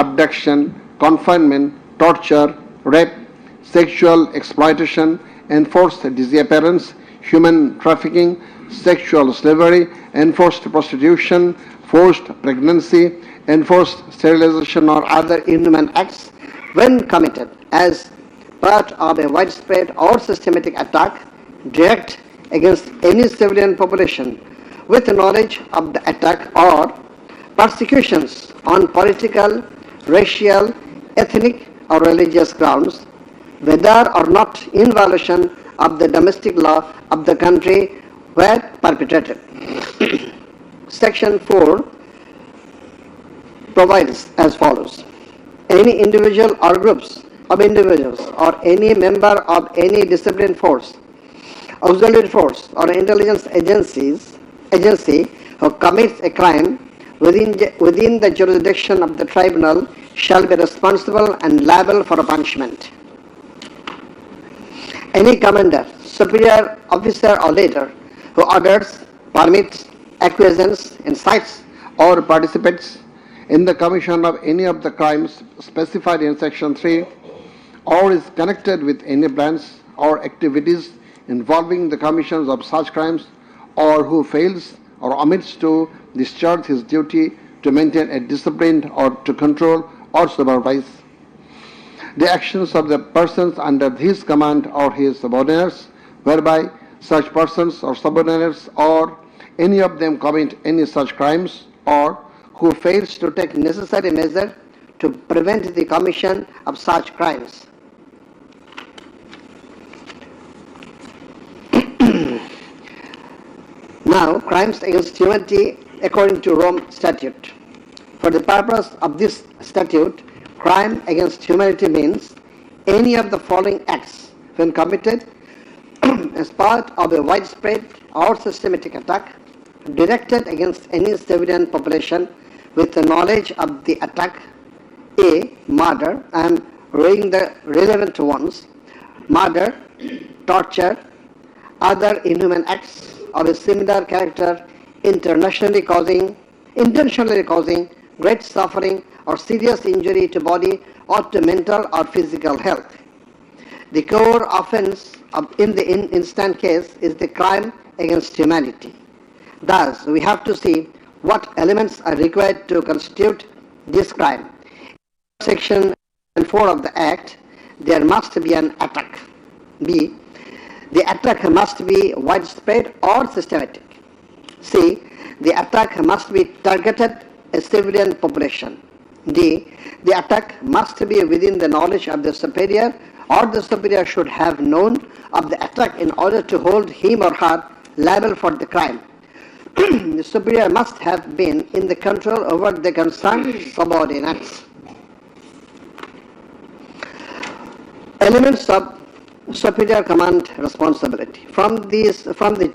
abduction, confinement, torture, rape, sexual exploitation, enforced disappearance, human trafficking, sexual slavery, enforced prostitution, forced pregnancy, enforced sterilization or other inhuman acts when committed as part of a widespread or systematic attack direct against any civilian population with knowledge of the attack or persecutions on political, racial, ethnic or religious grounds, whether or not in violation of the domestic law of the country were perpetrated. Section 4 provides as follows. Any individual or groups of individuals or any member of any disciplined force, auxiliary force or intelligence agency who commits a crime within the jurisdiction of the tribunal shall be responsible and liable for a punishment. Any commander, superior officer or leader who orders, permits, acquiesces, incites or participates in the commission of any of the crimes specified in Section 3 or is connected with any plans or activities involving the commission of such crimes or who fails or omits to discharge his duty to maintain a discipline or to control or supervise the actions of the persons under his command or his subordinates, whereby such persons or subordinates or any of them commit any such crimes or who fails to take necessary measure to prevent the commission of such crimes. Now, crimes against humanity according to Rome Statute. For the purpose of this statute, crime against humanity means any of the following acts when committed as part of a widespread or systematic attack directed against any civilian population with the knowledge of the attack. A. Murder. I am reading the relevant ones. Murder, torture, other inhuman acts of a similar character intentionally causing great suffering or serious injury to body or to mental or physical health. The core offense in the instant case is the crime against humanity. Thus, we have to see what elements are required to constitute this crime. In Section 4 of the Act, there must be an attack. B. The attack must be widespread or systematic. C. The attack must be targeted a civilian population. D. The attack must be within the knowledge of the superior or the superior should have known of the attack in order to hold him or her liable for the crime. The superior must have been in the control over the concerned subordinates. Elements of superior command responsibility. From the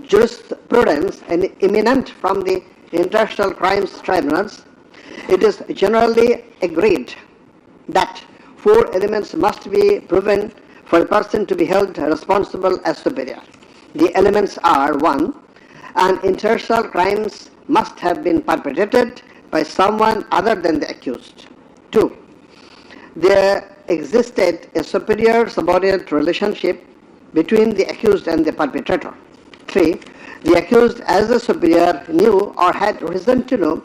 jurisprudence and eminent from the international crimes tribunals, it is generally agreed that 4 elements must be proven for a person to be held responsible as superior. The elements are: 1. An international crimes must have been perpetrated by someone other than the accused. 2. There existed a superior-subordinate relationship between the accused and the perpetrator. 3. The accused as a superior knew or had reason to know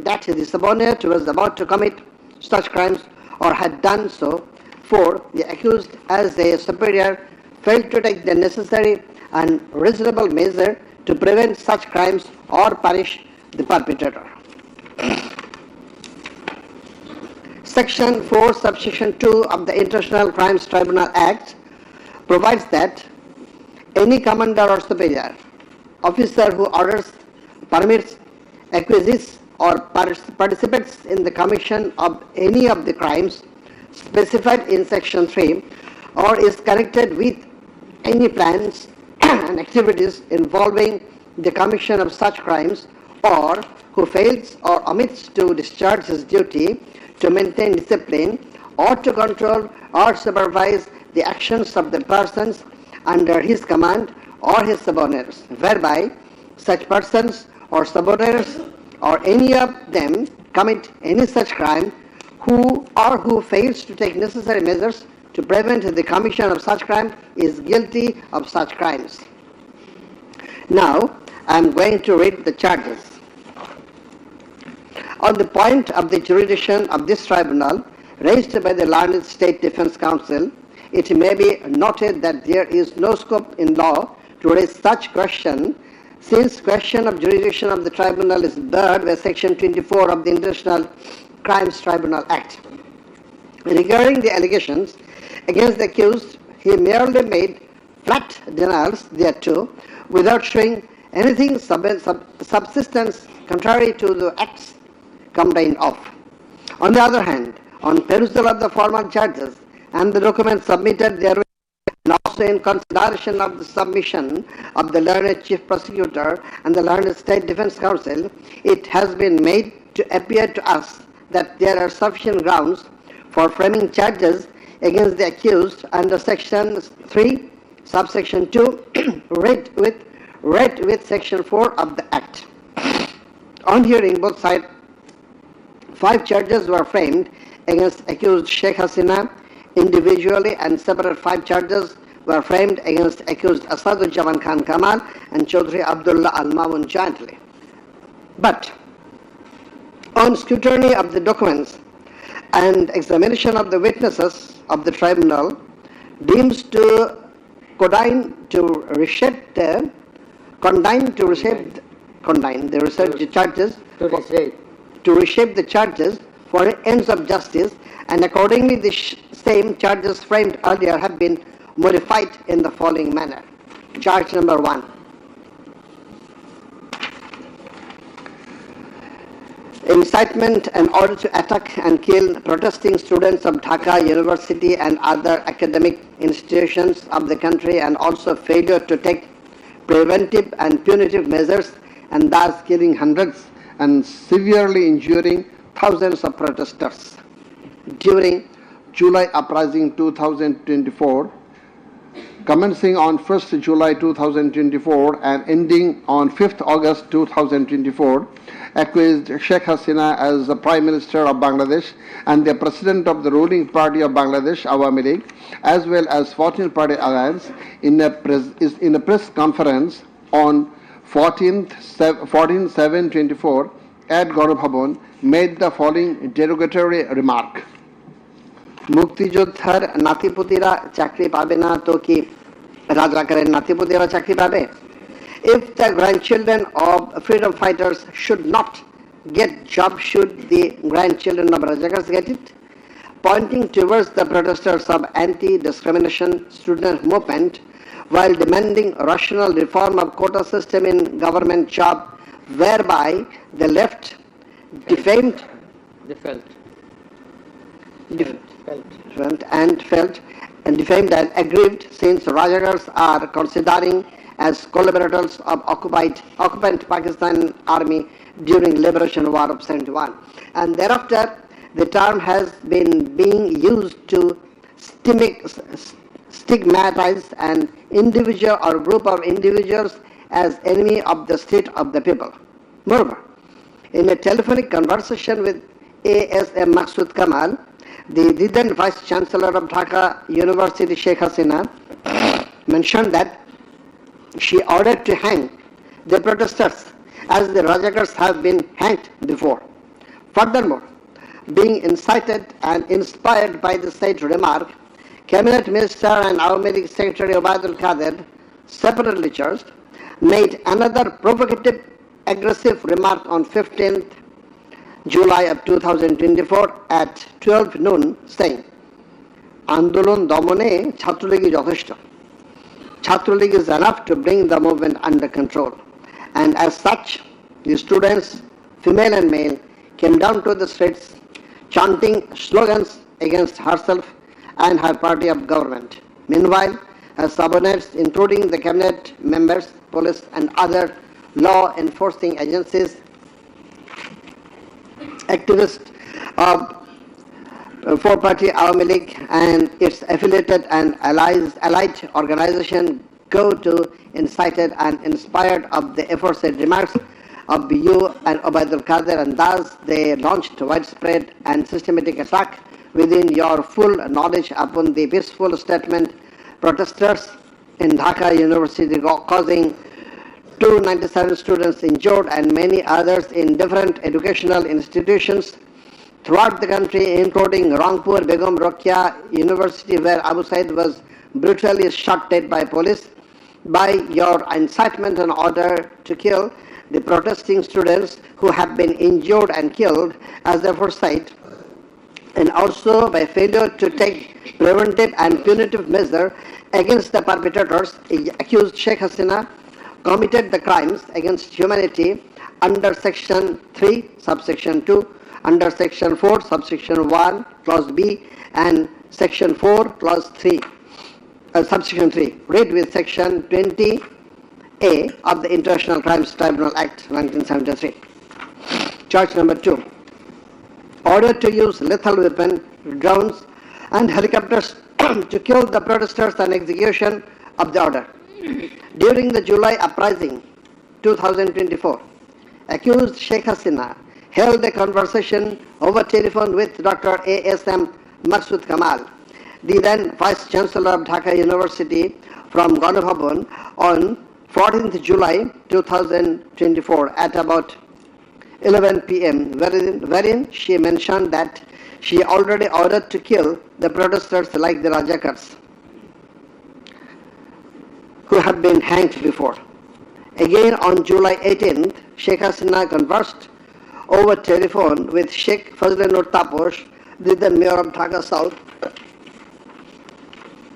that the subordinate was about to commit such crimes or had done so. 4. The accused as a superior failed to take the necessary and reasonable measure to prevent such crimes or punish the perpetrator. Section 4, subsection 2 of the International Crimes Tribunal Act provides that any commander or superior officer who orders, permits, acquiesces or participates in the commission of any of the crimes specified in Section 3 or is connected with any plans and activities involving the commission of such crimes or who fails or omits to discharge his duty to maintain discipline or to control or supervise the actions of the persons under his command or his subordinates, whereby such persons or subordinates or any of them commit any such crime who fails to take necessary measures to prevent the commission of such crime is guilty of such crimes. Now, I am going to read the charges. On the point of the jurisdiction of this tribunal raised by the learned State Defence Council, it may be noted that there is no scope in law to raise such question, since question of jurisdiction of the tribunal is barred by Section 24 of the International Crimes Tribunal Act. Regarding the allegations against the accused, he merely made flat denials thereto without showing anything subsistence contrary to the acts complained of. On the other hand, on perusal of the formal charges and the documents submitted therewith, and also in consideration of the submission of the learned Chief Prosecutor and the learned State Defence Council, it has been made to appear to us that there are sufficient grounds for framing charges against the accused under Section 3, subsection 2, read with Section 4 of the Act. On hearing both sides, 5 charges were framed against accused Sheikh Hasina individually, and separate 5 charges were framed against accused Asaduzzaman Khan Kamal and Chaudhry Abdullah Al-Mamun jointly. But on scrutiny of the documents and examination of the witnesses of the tribunal, deems to reshape the charges for ends of justice, and accordingly the same charges framed earlier have been modified in the following manner. Charge number 1. Incitement in order to attack and kill protesting students of Dhaka University and other academic institutions of the country, and also failure to take preventive and punitive measures, and thus killing hundreds and severely injuring thousands of protesters. During July Uprising 2024, commencing on 1st July 2024 and ending on 5th August 2024, accused Sheikh Hasina as the Prime Minister of Bangladesh and the President of the ruling party of Bangladesh, Awami League, as well as 14 Party Alliance, in a press conference on 14/7/24 at Gaurav Bhavan, made the following derogatory remark. মুক্তিযোদ্ধার নাতিপুতিরা চাকরি পাবে না তো কি রাজাকারের নাতিপুতিরা চাকরি পাবে? If the grandchildren of freedom fighters should not get job, should the grandchildren of Rajakars get it? Pointing towards the protesters of anti-discrimination student movement while demanding rational reform of quota system in government job, whereby the left defamed and defamed and aggrieved, since Rajakars are considering as collaborators of occupant Pakistan army during liberation war of 71. And thereafter, the term has been being used to stigmatize an individual or group of individuals as enemy of the state of the people. Moreover, in a telephonic conversation with ASM Maksud Kamal, the then Vice Chancellor of Dhaka University, Sheikh Hasina, mentioned that she ordered to hang the protesters as the Rajakars have been hanged before. Furthermore, being incited and inspired by the said remark, Cabinet Minister and Awami League Secretary Obaidul Qadir, separately charged, made another provocative, aggressive remark on 15th July of 2024 at 12 noon, saying, Andolon Domone Chhatroligi Jotheshto. Chhatroligi is enough to bring the movement under control. And as such, the students, female and male, came down to the streets chanting slogans against herself and her party of government. Meanwhile, her subordinates, including the cabinet members, police and other law enforcing agencies, activists of four-party Awami League and its affiliated and allied organization go to incited and inspired of the aforesaid remarks of you and Ubaidul Qadir, and thus they launched widespread and systematic attack within your full knowledge upon the peaceful statement protesters in Dhaka University, causing 297 students injured and many others in different educational institutions throughout the country, including Rangpur Begum Rokeya University, where Abu Said was brutally shot dead by police. By your incitement and order to kill the protesting students who have been injured and killed as the foresight, and also by failure to take preventive and punitive measure against the perpetrators, accused Sheikh Hasina committed the crimes against humanity under Section 3, subsection 2, under Section 4, subsection 1, clause B, and Section 4, clause 3, subsection 3, read with Section 20A of the International Crimes Tribunal Act 1973. Charge number 2. Order to use lethal weapon, drones, and helicopters to kill the protesters and execution of the order. During the July uprising 2024, accused Sheikh Hasina held a conversation over telephone with Dr. A.S.M. Maksud Kamal, the then Vice Chancellor of Dhaka University, from Ganabhavan on 14th July 2024 at about 11 p.m., wherein she mentioned that she already ordered to kill the protesters like the Rajakars who had been hanged before. Again on July 18th, Sheikh Hasina conversed over telephone with Sheikh Fazlanur Taposh, the then Mayor of Dhaka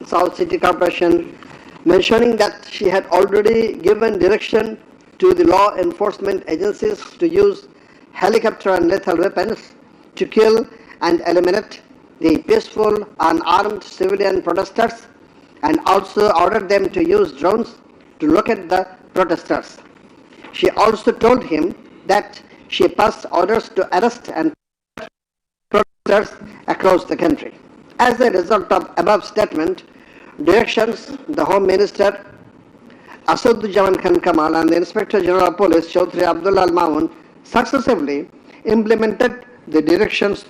South City Corporation, mentioning that she had already given direction to the law enforcement agencies to use helicopter and lethal weapons to kill and eliminate the peaceful, unarmed civilian protesters, and also ordered them to use drones to locate the protesters. She also told him that she passed orders to arrest and protesters across the country. As a result of above statement, directions, the Home Minister Asadujaman Khan Kamal and the Inspector General of Police Chaudhry Abdullah Al Mamun successively implemented the directions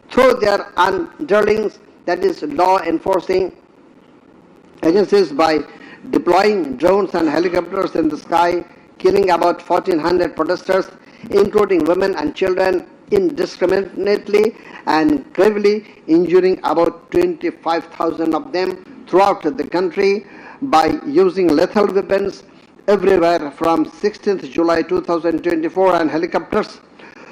through their underlings, that is law enforcing agencies, by deploying drones and helicopters in the sky, killing about 1,400 protesters, including women and children, indiscriminately and gravely injuring about 25,000 of them throughout the country by using lethal weapons everywhere from 16th July 2024 and helicopters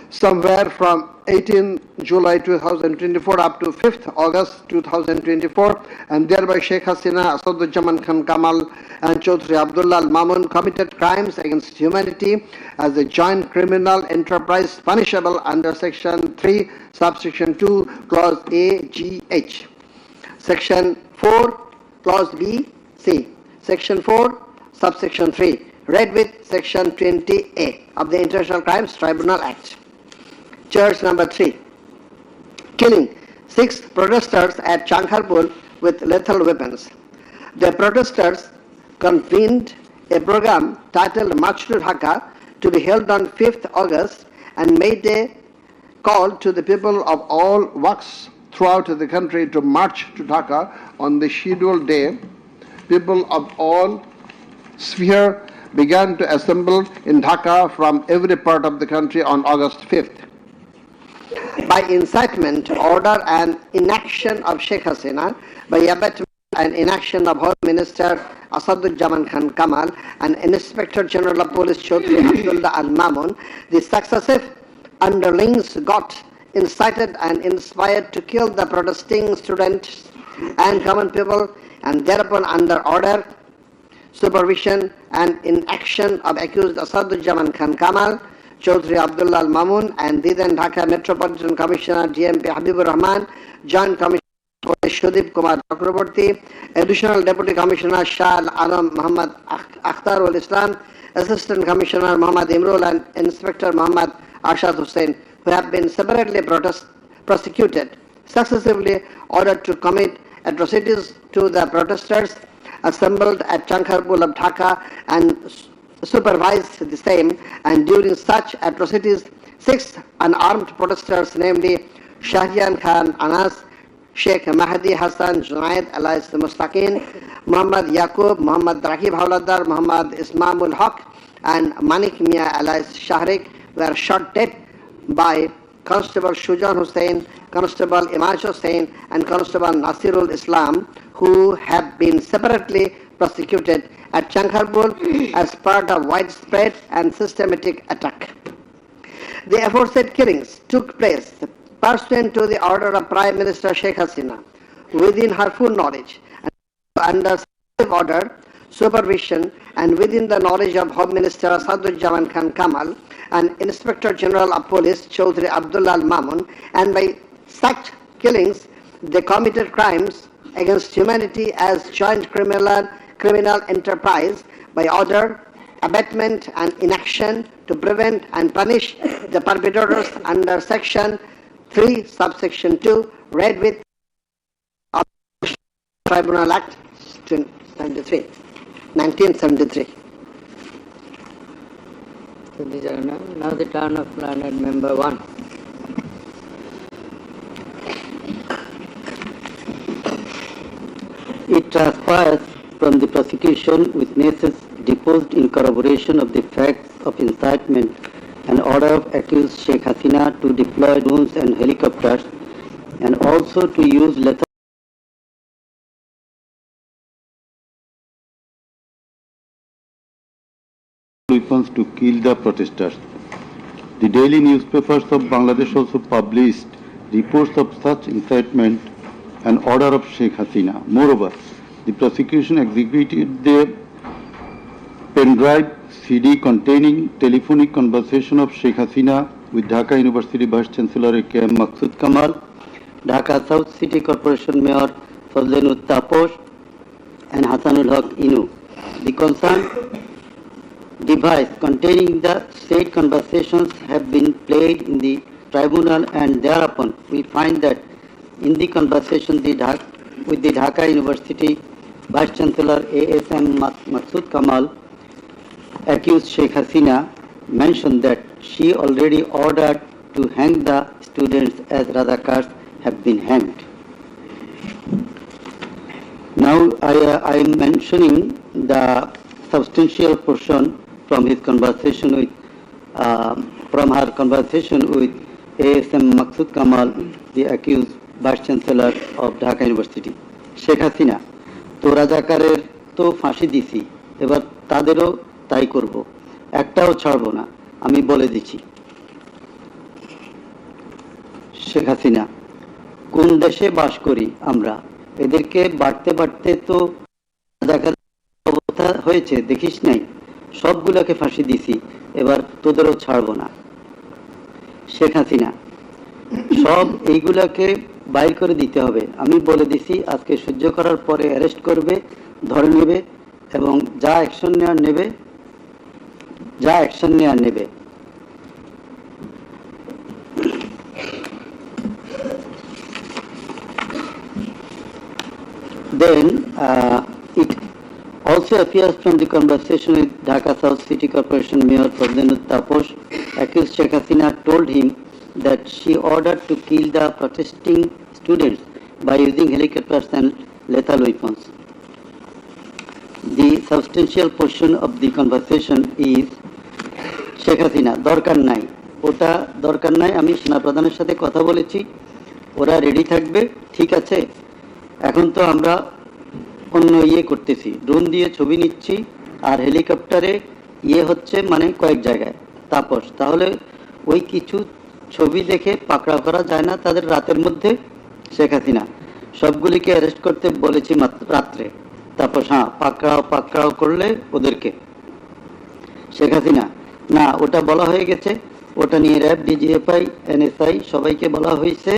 somewhere from 18 July 2024 up to 5th August 2024, and thereby Sheikh Hasina, Asadujaman Khan Kamal and Chaudhry Abdullah Al Mamun committed crimes against humanity as a joint criminal enterprise punishable under Section 3, subsection 2, clause A, G, H, Section 4, clause B, C, Section 4, subsection 3, read with Section 20A of the International Crimes Tribunal Act. Charge number 3. Killing 6 protesters at Chankharpur with lethal weapons. The protesters convened a program titled March to Dhaka to be held on 5th August and made a call to the people of all walks throughout the country to march to Dhaka on the scheduled day. People of all spheres began to assemble in Dhaka from every part of the country on August 5th. By incitement, order and inaction of Sheikh Hasina, by abatement and inaction of Home Minister Asadujaman Khan Kamal and Inspector General of Police Chaudhry Abdullah Al Mamun, the successive underlings got incited and inspired to kill the protesting students and common people, and thereupon under order, supervision and inaction of accused Asadujaman Khan Kamal, Chaudhry Abdullah Al Mamun and the then Dhaka Metropolitan Commissioner DMP Habibur Rahman, Joint Commissioner Police Shudip Kumar Chakraborty, Additional Deputy Commissioner Shah Al Alam Muhammad Akhtar Ul Islam, Assistant Commissioner Muhammad Imrul and Inspector Muhammad Arshad Hussain, who have been separately prosecuted, successively ordered to commit atrocities to the protesters assembled at Chankharpur of Dhaka and supervised the same, and during such atrocities, 6 unarmed protesters, namely Shahjan Khan, Anas, Sheikh Mahdi Hassan Junaid alias Mustaqin, Muhammad Yaqub, Muhammad Rakib Hawladar, Muhammad Ismamul Haq, and Manik Mia alias Shahrik were shot dead by Constable Shujan Hussain, Constable Imaj Hussain, and Constable Nasirul Islam, who have been separately prosecuted at Chankharpur as part of widespread and systematic attack. The aforesaid killings took place pursuant to the order of Prime Minister Sheikh Hasina, within her full knowledge and under order, supervision, and within the knowledge of Home Minister Asaduzzaman Khan Kamal and Inspector General of Police Chaudhry Abdullah Mamun, and by such killings they committed crimes against humanity as joint criminal enterprise by order, abatement, and inaction to prevent and punish the perpetrators under Section 3, subsection 2, read with Tribunal Act 1973. So these are now the turn of learned member 1. It transpires from the prosecution witnesses deposed in corroboration of the facts of incitement and order of accused Sheikh Hasina to deploy drones and helicopters and also to use lethal weapons to kill the protesters. The daily newspapers of Bangladesh also published reports of such incitement and order of Sheikh Hasina. Moreover, the prosecution executed the pen drive CD containing telephonic conversation of Sheikh Hasina with Dhaka University Vice Chancellor A.K.M. Maqsood Kamal, Dhaka South City Corporation Mayor Fazlenut Taposh, and Hassanul Haq Inu. The concerned device containing the said conversations have been played in the tribunal, and thereupon we find that in the conversation with the Dhaka University Vice Chancellor A.S.M. Maqsood Kamal, accused Sheikh Hasina mentioned that she already ordered to hang the students as Razakars have been hanged. Now I am mentioning the substantial portion from his conversation with, from her conversation with A.S.M. Maqsood Kamal, the accused Vice Chancellor of Dhaka University. Sheikh Hasina, তো রাজাকারের তো ফাঁসি দিছি, এবার তাদেরও তাই করব, একটাও ছাড়বো না, আমি বলে দিচ্ছি। শেখ হাসিনা, কোন দেশে বাস করি আমরা? এদেরকে বাড়তে বাড়তে তো রাজাকার অবস্থা হয়েছে, দেখিস নাই? সবগুলোকে ফাঁসি দিছি, এবার তোদেরও ছাড়বো না। শেখ হাসিনা, সব এইগুলাকে বাইর করে দিতে হবে, আমি বলে দিছি, আজকে সহ্য করার পরে অ্যারেস্ট করবে, ধরে নেবে এবং যা অ্যাকশন নেওয়ার নেবে। Then it also appears from the conversation with Dhaka South City Corporation Mayor Fazlenut Taposh, accused Sheikh Hasina told him that she ordered to kill the protesting students by using helicopters and lethal weapons. The substantial portion of the conversation is Sheikh Hasina, দরকার নাই, ওটা দরকার নাই, আমি সেনাপ্রধানের সাথে কথা বলেছি, ওরা রেডি থাকবে, ঠিক আছে। এখন তো আমরা অন্য করতেছি, ড্রোন দিয়ে ছবি নিচ্ছি আর হেলিকপ্টারে হচ্ছে মানে কয়েক জায়গায়। তাপস, তাহলে ওই কিছু ছবি দেখে পাকড়াও করা যায় না তাদের রাতের মধ্যে? শেখ হাসিনা, সবগুলিকে অ্যারেস্ট করতে বলেছি রাত্রে। তাপস, হ্যাঁ, পাকড়াও করলে ওদেরকে। শেখ হাসিনা, না, ওটা বলা হয়ে গেছে, ওটা নিয়ে র্যাব, ডিজিএফআই, এনএসআই সবাইকে বলা হয়েছে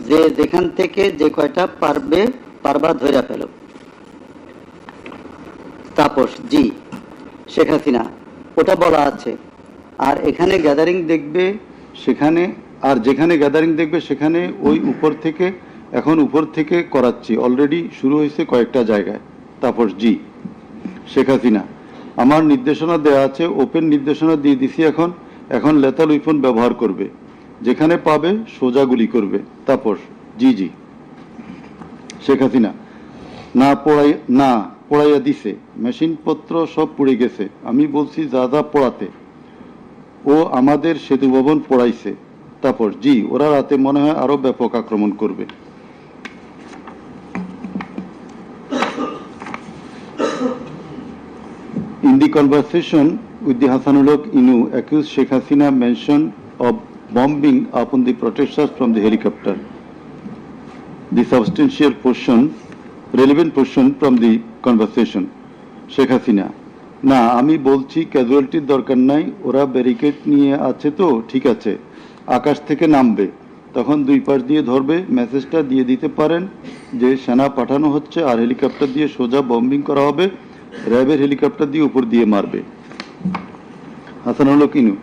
যে যেখান থেকে যে কয়টা পারবা ধরে ফেলো। তাপস, জি। শেখ হাসিনা, ওটা বলা আছে, আর এখানে গ্যাদারিং দেখবে সেখানে, আর যেখানে গ্যাদারিং দেখবে সেখানে ওই উপর থেকে করাচ্ছি, অলরেডি শুরু হয়েছে কয়েকটা জায়গায়। তাপস, জি। শেখ হাসিনা, আমার নির্দেশনা দেয়া আছে, ওপেন নির্দেশনা দিয়ে দিছি এখন লেথাল উইপন ব্যবহার করবে, যেখানে পাবে সোজা গুলি করবে। তাপস: জি জি। শেখ হাসিনা: না পড়াইয়া দিছে, মেশিনপত্র সব পুড়ে গেছে, আমি বলছি যা যা পড়াতে, ও আমাদের সেতু ভবন পড়াইছে। তাপস: জি, ওরা রাতে মনে হয় আরো ব্যাপক আক্রমণ করবে। In the conversation with the Hasanullah Inu, accused Sheikh Hasina mentioned of bombing upon the protesters from the helicopter. The substantial portion, relevant portion from the conversation. Sheikh Hasina: না, আমি বলছি ক্যাজুয়ালিটির দরকার নাই, ওরা ব্যারিকেড নিয়ে আছে তো ঠিক আছে, আকাশ থেকে নামবে, তখন দুই পাশ দিয়ে ধরবে, মেসেজটা দিয়ে দিতে পারেন যে সেনা পাঠানো হচ্ছে আর হেলিকপ্টার দিয়ে সোজা বম্বিং করা হবে, র্যাবের হেলিকপ্টার দিয়ে উপর দিয়ে মারবে। হাসানুল কিনু: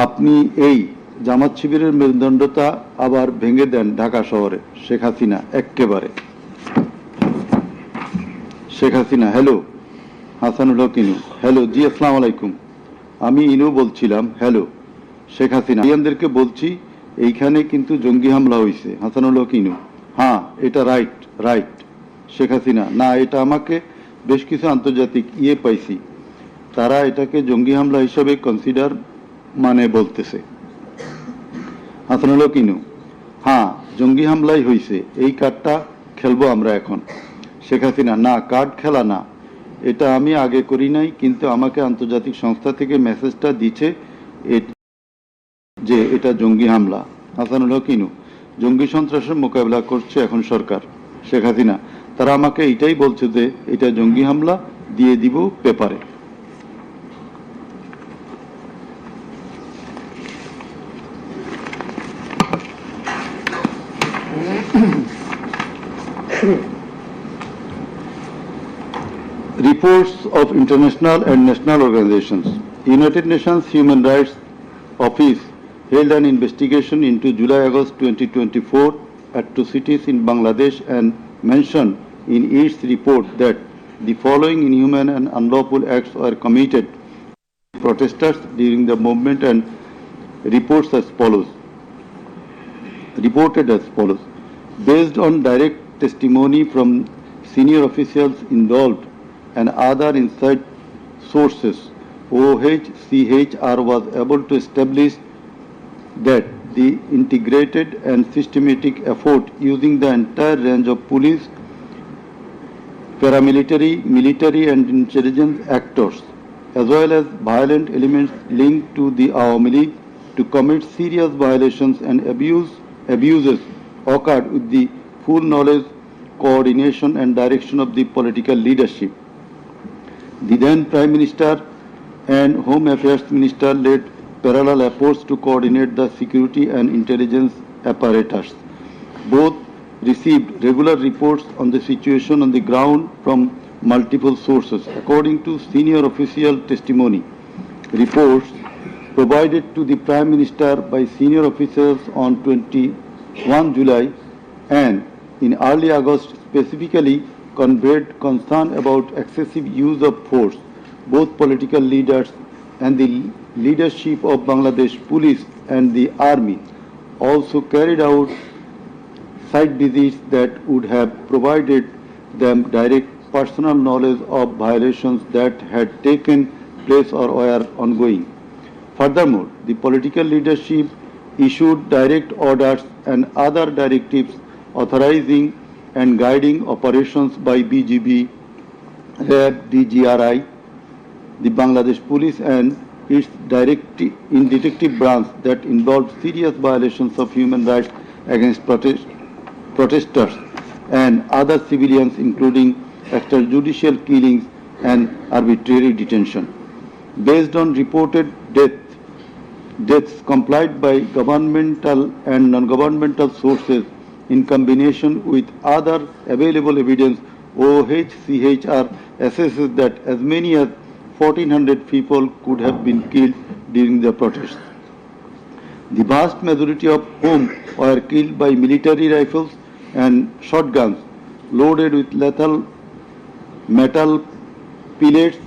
আপনি এই জামাত শিবিরের মেরুদণ্ডতা আবার ভেঙে দেন ঢাকা শহরে। শেখ হাসিনা: এক্কেবারে। শেখ হাসিনা: হ্যালো। হাসানুল কিনু: হ্যালো, জি আসসালামু আলাইকুম, আমি ইনু বলছিলাম। হ্যালো। শেখ হাসিনা: ইন্ডিয়ানদেরকে বলছি এইখানে কিন্তু জঙ্গি হামলা হয়েছে। হাসানুল কিনু: হ্যাঁ, এটা রাইট। শেখ হাসিনা: না, এটা আমাকে বেশ কিছু আন্তর্জাতিক পাইছি, তারা এটাকে জঙ্গি হামলা হিসেবে কনসিডার বলতেছে। হাসানুল কিনু: হ্যাঁ, জঙ্গি হামলাই হয়েছে, এই কার্ডটা খেলবো আমরা এখন। শেখ হাসিনা: না, কার্ড খেলা না, এটা আমি আগে করি নাই, কিন্তু আমাকে আন্তর্জাতিক সংস্থা থেকে মেসেজটা দিচ্ছে যে এটা জঙ্গি হামলা। হাসানুল কিনু: জঙ্গি সন্ত্রাসের মোকাবেলা করছে এখন সরকার। শেখ হাসিনা: তারা আমাকে এটাই বলছে যে এটা জঙ্গি হামলা, দিয়ে দিব পেপারে। Reports of international and national organizations. United Nations Human Rights Office held an investigation into July-August 2024 atrocities in Bangladesh and mentioned in its report that the following inhuman and unlawful acts were committed by protesters during the movement and reported as follows. Based on direct testimony from senior officials involved and other inside sources, OHCHR was able to establish that the integrated and systematic effort using the entire range of police, paramilitary, military and intelligence actors, as well as violent elements linked to the Awami League to commit serious violations and abuses occurred with the full knowledge, coordination and direction of the political leadership. The then Prime Minister and Home Affairs Minister led parallel efforts to coordinate the security and intelligence apparatus. Both received regular reports on the situation on the ground from multiple sources. According to senior official testimony, reports provided to the Prime Minister by senior officers on 21 July and in early August specifically conveyed concern about excessive use of force. Both political leaders and the leadership of Bangladesh Police and the Army also carried out site visits that would have provided them direct personal knowledge of violations that had taken place or were ongoing. Furthermore, the political leadership issued direct orders and other directives authorizing and guiding operations by BGB, RAB, DGRI, the Bangladesh Police and its detective branch that involved serious violations of human rights against protesters and other civilians, including extrajudicial killings and arbitrary detention. Based on reported deaths complied by governmental and non-governmental sources in combination with other available evidence, OHCHR assesses that as many as 1,400 people could have been killed during the protests. The vast majority of whom were killed by military rifles and shotguns loaded with lethal metal pellets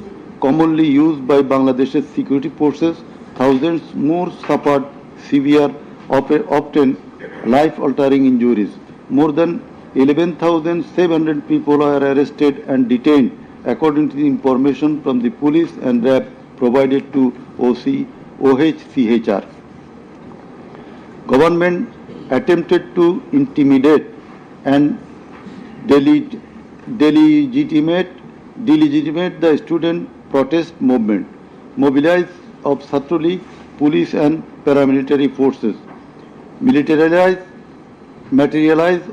commonly used by Bangladesh's security forces. Thousands more suffered severe, often life-altering injuries. More than 11,700 people are arrested and detained, according to the information from the police and RAB provided to OHCHR. Government attempted to intimidate and delegitimate the student protest movement, mobilized of Satruli police and paramilitary forces, materialize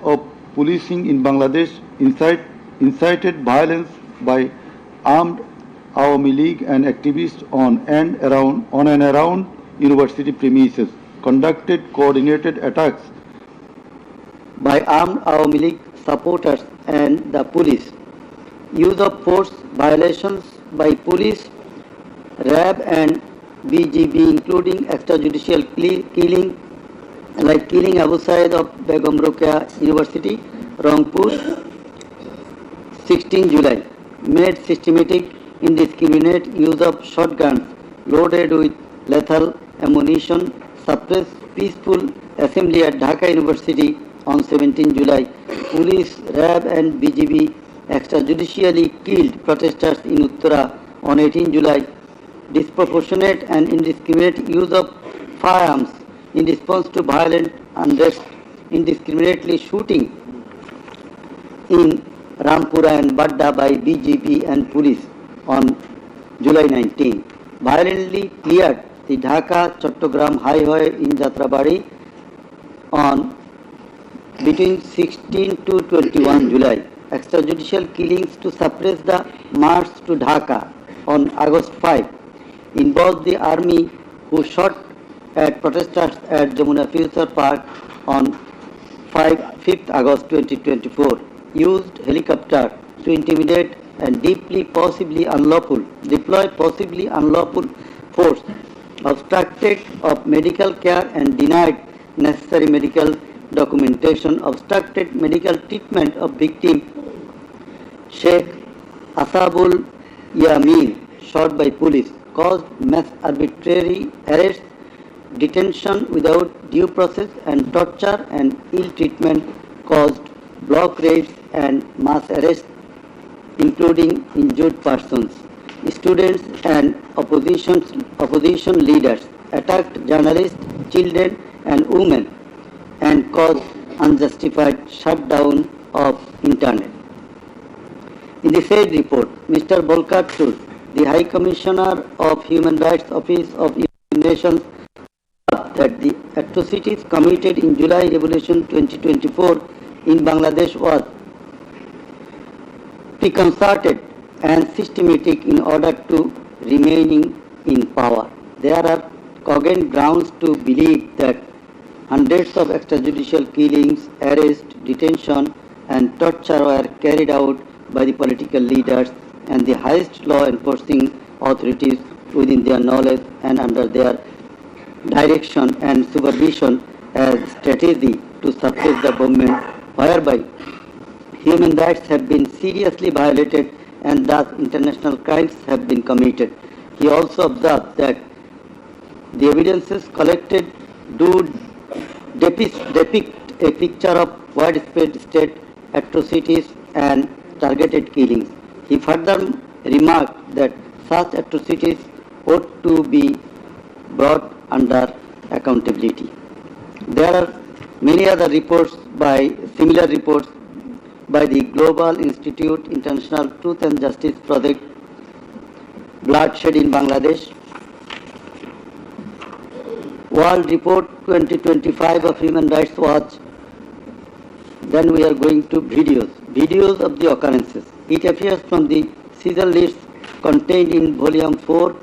of policing in Bangladesh, incited violence by armed Awami League and activists on and around university premises, conducted coordinated attacks by armed Awami League supporters and the police, use of force violations by police, RAB and BGB, including extrajudicial killing like killing Abu Said of Begum Rokeya University, Rangpur, 16 July, made systematic indiscriminate use of shotguns loaded with lethal ammunition, suppressed peaceful assembly at Dhaka University on 17 July. Police, RAB and BGB extrajudicially killed protesters in Uttara on 18 July. Disproportionate and indiscriminate use of firearms in response to violent unrest, indiscriminately shooting in Rampura and Badda by BGP and police on July 19. Violently cleared the Dhaka-Chattogram highway in Jatrabari on between 16 to 21 July. Extrajudicial killings to suppress the march to Dhaka on August 5 involved the army who shot at protesters at Jamuna Future Park on 5th August 2024, used helicopter to intimidate and deploy possibly unlawful force, obstructed of medical care and denied necessary medical documentation, obstructed medical treatment of victim Sheikh Asabul Yamin, shot by police, caused mass arbitrary arrests, detention without due process and torture and ill treatment, caused block raids and mass arrests, including injured persons. Students and opposition leaders attacked journalists, children and women and caused unjustified shutdown of internet. In the said report, Mr. Volker Turk, the High Commissioner of Human Rights Office of United Nations, that the atrocities committed in July Revolution 2024 in Bangladesh was preconcerted and systematic in order to remaining in power. There are cogent grounds to believe that hundreds of extrajudicial killings, arrests, detention and torture were carried out by the political leaders and the highest law enforcing authorities within their knowledge and under their direction and supervision as strategy to suppress the government, whereby human rights have been seriously violated and thus international crimes have been committed. He also observed that the evidences collected do depict a picture of widespread state atrocities and targeted killings. He further remarked that such atrocities ought to be brought under accountability. There are many other similar reports by the Global Institute International Truth and Justice Project, Bloodshed in Bangladesh, World Report 2025 of Human Rights Watch. Then we are going to videos of the occurrences. It appears from the Caesar lists contained in Volume 4,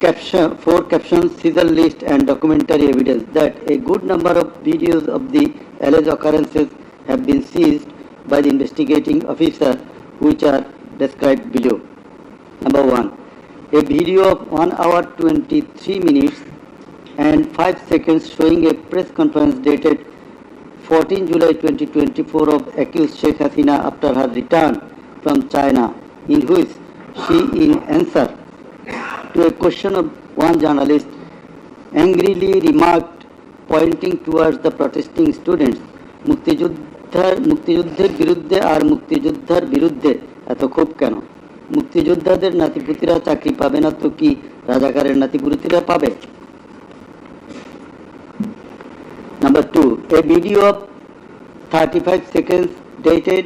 captions, Caesar list and documentary evidence that a good number of videos of the alleged occurrences have been seized by the investigating officer, which are described below. Number 1. A video of 1 hour 23 minutes and 5 seconds showing a press conference dated 14 July 2024 of accused Sheikh Hasina after her return from China in which she, in answer to a question of one journalist, angrily remarked, pointing towards the protesting students, মুক্তিযুদ্ধের বিরুদ্ধে আর মুক্তিযোদ্ধার বিরুদ্ধে এত ক্ষোভ কেন? মুক্তিযোদ্ধাদের নাতিপুতিরা চাকরি পাবে না তো কি রাজাকারের নাতিপুতিরা পাবে? Number 2, a video of 35 seconds dated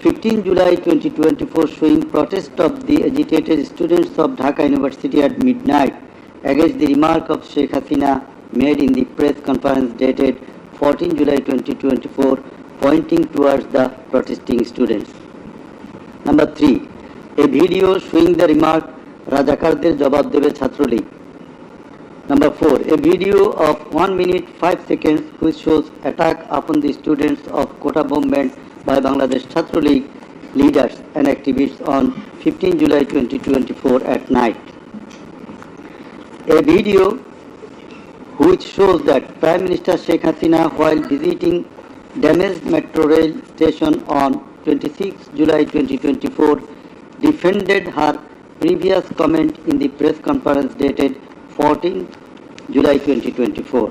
15 July 2024 showing protest of the agitated students of Dhaka University at midnight against the remark of Sheikh Hasina made in the press conference dated 14 July 2024 pointing towards the protesting students. Number 3, a video showing the remark Rajakarder jawab debe Chhatrolig. Number 4, a video of 1 minute 5 seconds which shows attack upon the students of Kota movement by Bangladesh Chhatrolig leaders and activists on 15 July 2024 at night. A video which shows that Prime Minister Sheikh Hasina, while visiting damaged metro rail station on 26 July 2024, defended her previous comment in the press conference dated 14 July 2024.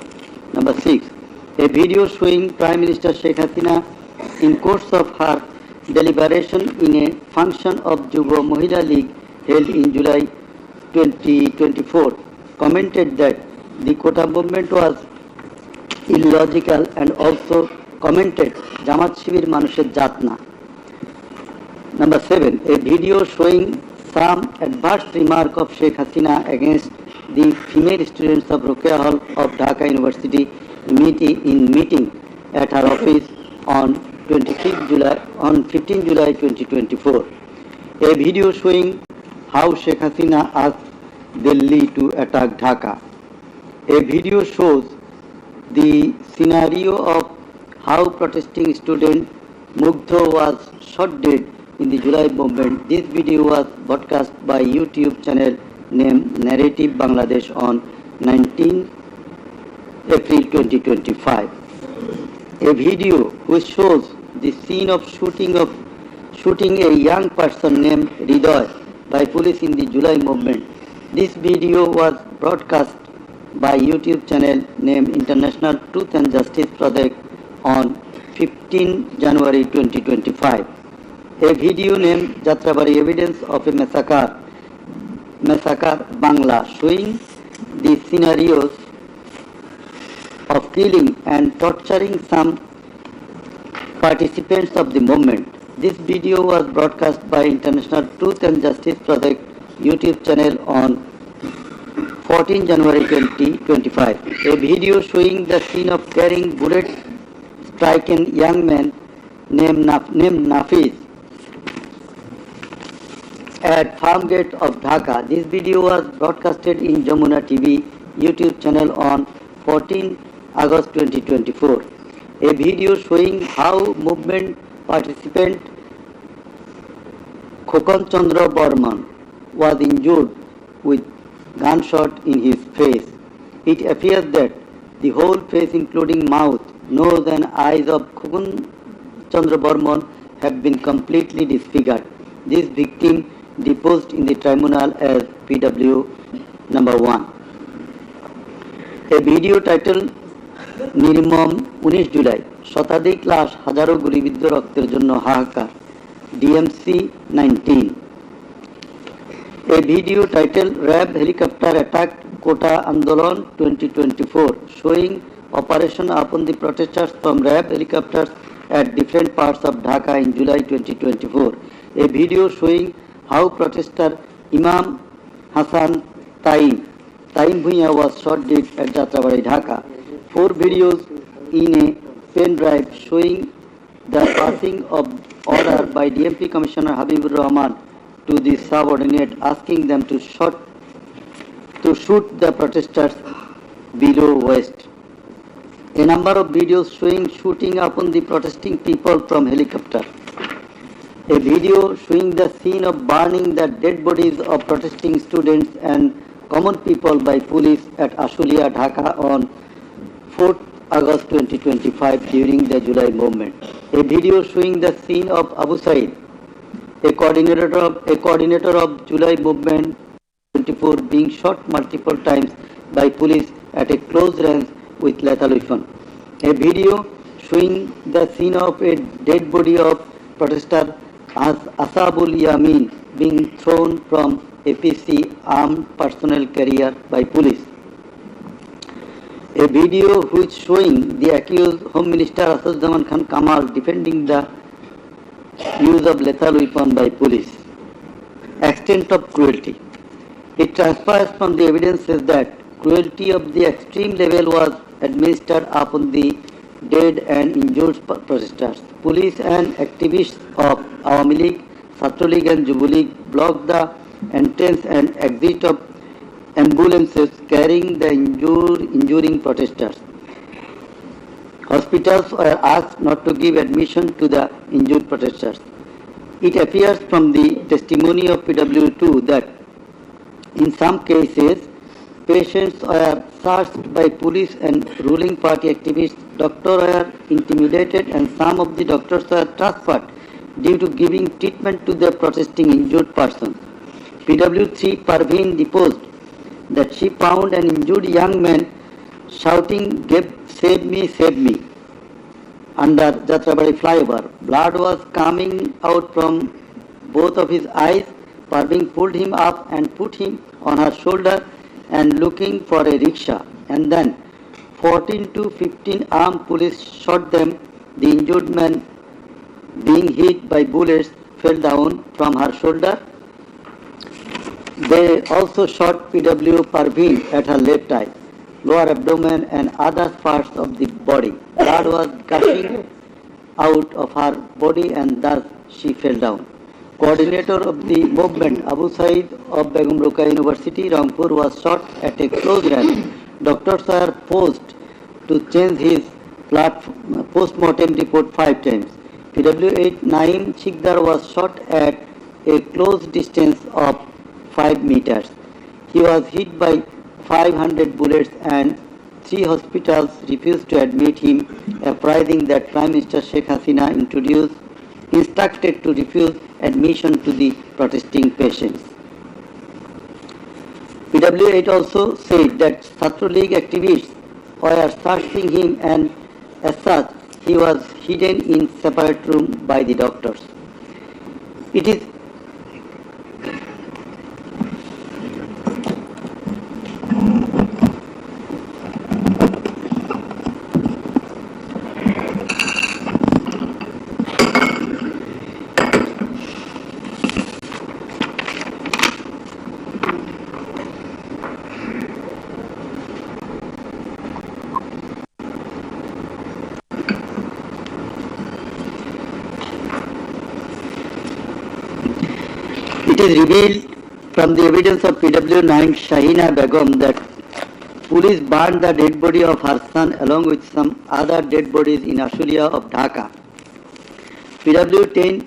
Number 6, a video showing Prime Minister Sheikh Hasina in course of her deliberation in a function of Jubo Mahila League held in July 2024 commented that the Kota movement was illogical and also commented Jamaat Shibir Manusher Jatna. Number 7, a video showing some adverse remark of Sheikh Hasina against the female students of Ruqya Hall of Dhaka University meeting at her office on 15 July 2024. A video showing how Sheikh Hasina asked Delhi to attack Dhaka. A video shows the scenario of how protesting student Mugdho was shot dead in the July movement. This video was broadcast by YouTube channel named Narrative Bangladesh on 19 April 2025. A video which shows the scene of shooting a young person named Ridoy by police in the July movement. This video was broadcast by YouTube channel named International Truth and Justice Project on 15 January 2025. A video named Jatrabari Evidence of a Massacre Bangla showing the scenarios of killing and torturing some participants of the movement. This video was broadcast by International Truth and Justice Project YouTube channel on 14 January 2025. A video showing the scene of carrying bullet stricken young man named Nafiz at farm gate of Dhaka. This video was broadcasted in Jamuna TV YouTube channel on 14 August 2024. A video showing how movement participant Khokon Chandra Burman was injured with gunshot in his face. It appears that the whole face including mouth, nose and eyes of Khokon Chandra Burman have been completely disfigured. This victim deposed in the tribunal as PW number 1. A video titled নির্মম 19 জুলাই শতাধিক লাশ হাজারো গুলিবিদ্ধ রক্তের জন্য হাহাকার DMC 19. A video titled RAB helicopter attack Kota Andolon 2024 showing operation upon the protesters from RAB helicopters at different parts of Dhaka in July 2024. A video showing how protester Imam Hassan Taim Bhuiya was shot dead at Jatrabari, Dhaka. 4 videos in a pen drive showing the passing of order by DMP Commissioner Habibur Rahman to the subordinate asking them to shoot the protesters below waist. A number of videos showing shooting upon the protesting people from helicopter. A video showing the scene of burning the dead bodies of protesting students and common people by police at Ashulia, Dhaka on 4th August 2025 during the July movement. A video showing the scene of Abu Said a coordinator of July movement 24 being shot multiple times by police at a close range with lethal weapon. A video showing the scene of a dead body of protester Asabul Yamin being thrown from APC armed personnel carrier by police. A video which showing the accused Home Minister Asad Khan Kamal defending the use of lethal weapon by police. Extent of cruelty. It transpires from the evidences that cruelty of the extreme level was administered upon the dead and injured protesters. Police and activists of Awami League, Chhatra League and Jubo League blocked the entrance and exit of ambulances carrying the injuring protesters. Hospitals were asked not to give admission to the injured protesters. It appears from the testimony of PW2 that in some cases, patients were searched by police and ruling party activists. Doctors were intimidated and some of the doctors were transferred due to giving treatment to the protesting injured persons. PW3 Parveen deposed that she found an injured young man shouting, save me, under Jatrabari flyover. Blood was coming out from both of his eyes. Parveen pulled him up and put him on her shoulder and looking for a rickshaw. And then 14 to 15 armed police shot them. The injured man, being hit by bullets, fell down from her shoulder. They also shot PW Parveen at her left eye, lower abdomen and other parts of the body. Blood was gushing out of her body and thus she fell down. Coordinator of the movement, Abu Said of Begum Rokeya University, Rangpur, was shot at a close range. Doctors were forced to change his post-mortem report 5 times. PW8 Naeem Chikdar was shot at a close distance of 5 meters. He was hit by 500 bullets and 3 hospitals refused to admit him, apprising that Prime Minister Sheikh Hasina instructed to refuse admission to the protesting patients. PW8 also said that Chhatra League activists were searching him and as such he was hidden in separate room by the doctors. It is revealed from the evidence of PW9 Shahina Begum that police burned the dead body of her son along with some other dead bodies in Ashulia of Dhaka. PW10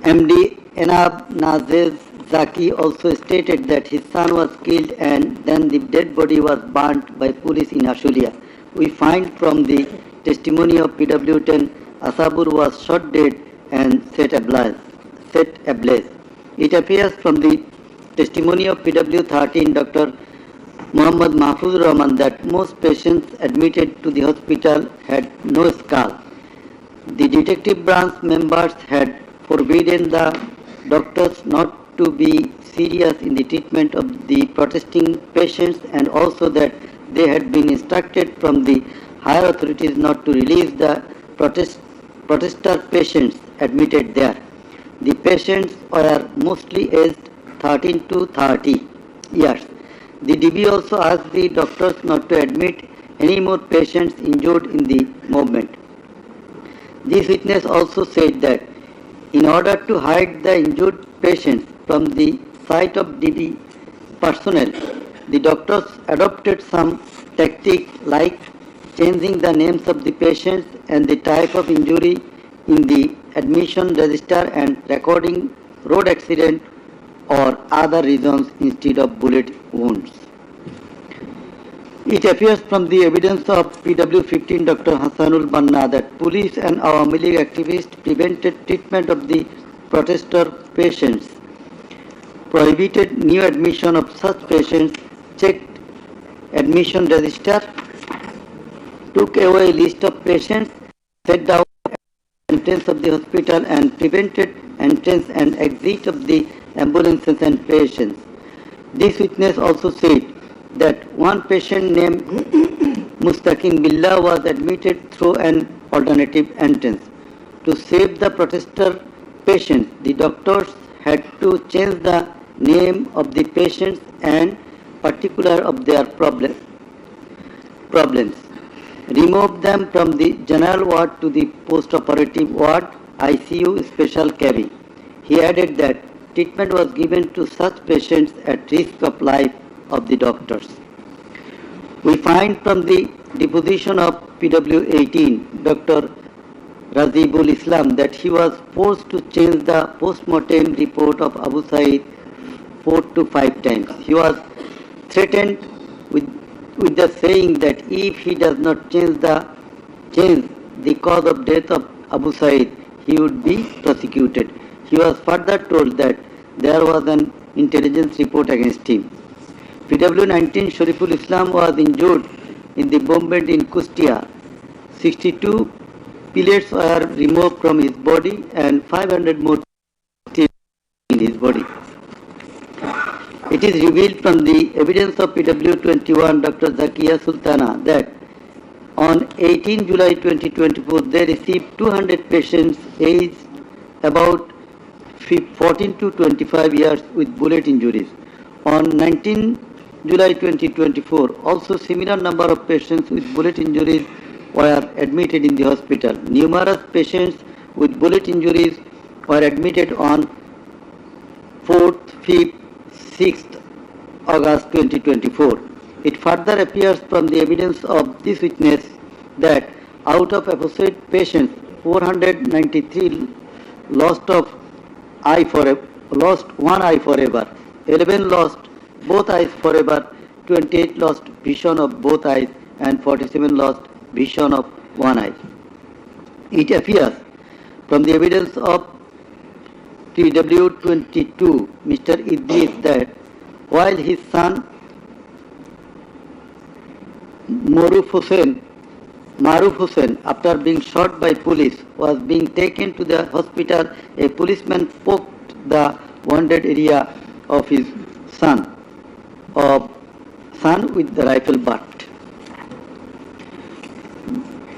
MD Enab Nazez Zaki also stated that his son was killed and then the dead body was burnt by police in Ashulia. We find from the testimony of PW10 Asabur was shot dead and set ablaze. It appears from the testimony of PW13 Dr. Muhammad Mahfuz Rahman that most patients admitted to the hospital had no skull. The detective branch members had forbidden the doctors not to be serious in the treatment of the protesting patients and also that they had been instructed from the higher authorities not to release the protester patients admitted there. The patients were mostly aged 13 to 30 years. The DB also asked the doctors not to admit any more patients injured in the movement. This witness also said that in order to hide the injured patients from the sight of DB personnel, the doctors adopted some tactic like changing the names of the patients and the type of injury in the admission register and recording road accident or other reasons instead of bullet wounds. It appears from the evidence of PW15 Dr. Hassanul Banna that police and Awami League activists prevented treatment of the protester patients, prohibited new admission of such patients, checked admission register, took away list of patients, set down entrance of the hospital and prevented entrance and exit of the ambulances and patients. This witness also said that one patient named Mustaqim Billah was admitted through an alternative entrance. To save the protester patient, the doctors had to change the name of the patients and particular of their problems, remove them from the general ward to the post-operative ward, ICU special cabin. He added that treatment was given to such patients at risk of life of the doctors. We find from the deposition of PW18, Dr. Razibul Islam, that he was forced to change the post-mortem report of Abu Said 4 to 5 times. He was threatened with the saying that if he does not change the cause of death of Abu Said, he would be prosecuted. He was further told that there was an intelligence report against him. PW19 Shariful Islam was injured in the bomb in Kustia. 62 pellets were removed from his body and 500 more still in his body. It is revealed from the evidence of PW21 Dr. Zakia Sultana that on 18 July 2024 they received 200 patients aged about 14 to 25 years with bullet injuries. On 19 July 2024 also similar number of patients with bullet injuries were admitted in the hospital. Numerous patients with bullet injuries were admitted on 4th, 5th, 6th August 2024. It further appears from the evidence of this witness that out of apposite patients, 493 lost one eye forever, 11 lost both eyes forever, 28 lost vision of both eyes, and 47 lost vision of one eye. It appears from the evidence of PW22, Mr. Idris, that while his son Maruf Hussain, after being shot by police, was being taken to the hospital, a policeman poked the wounded area of his son with the rifle butt.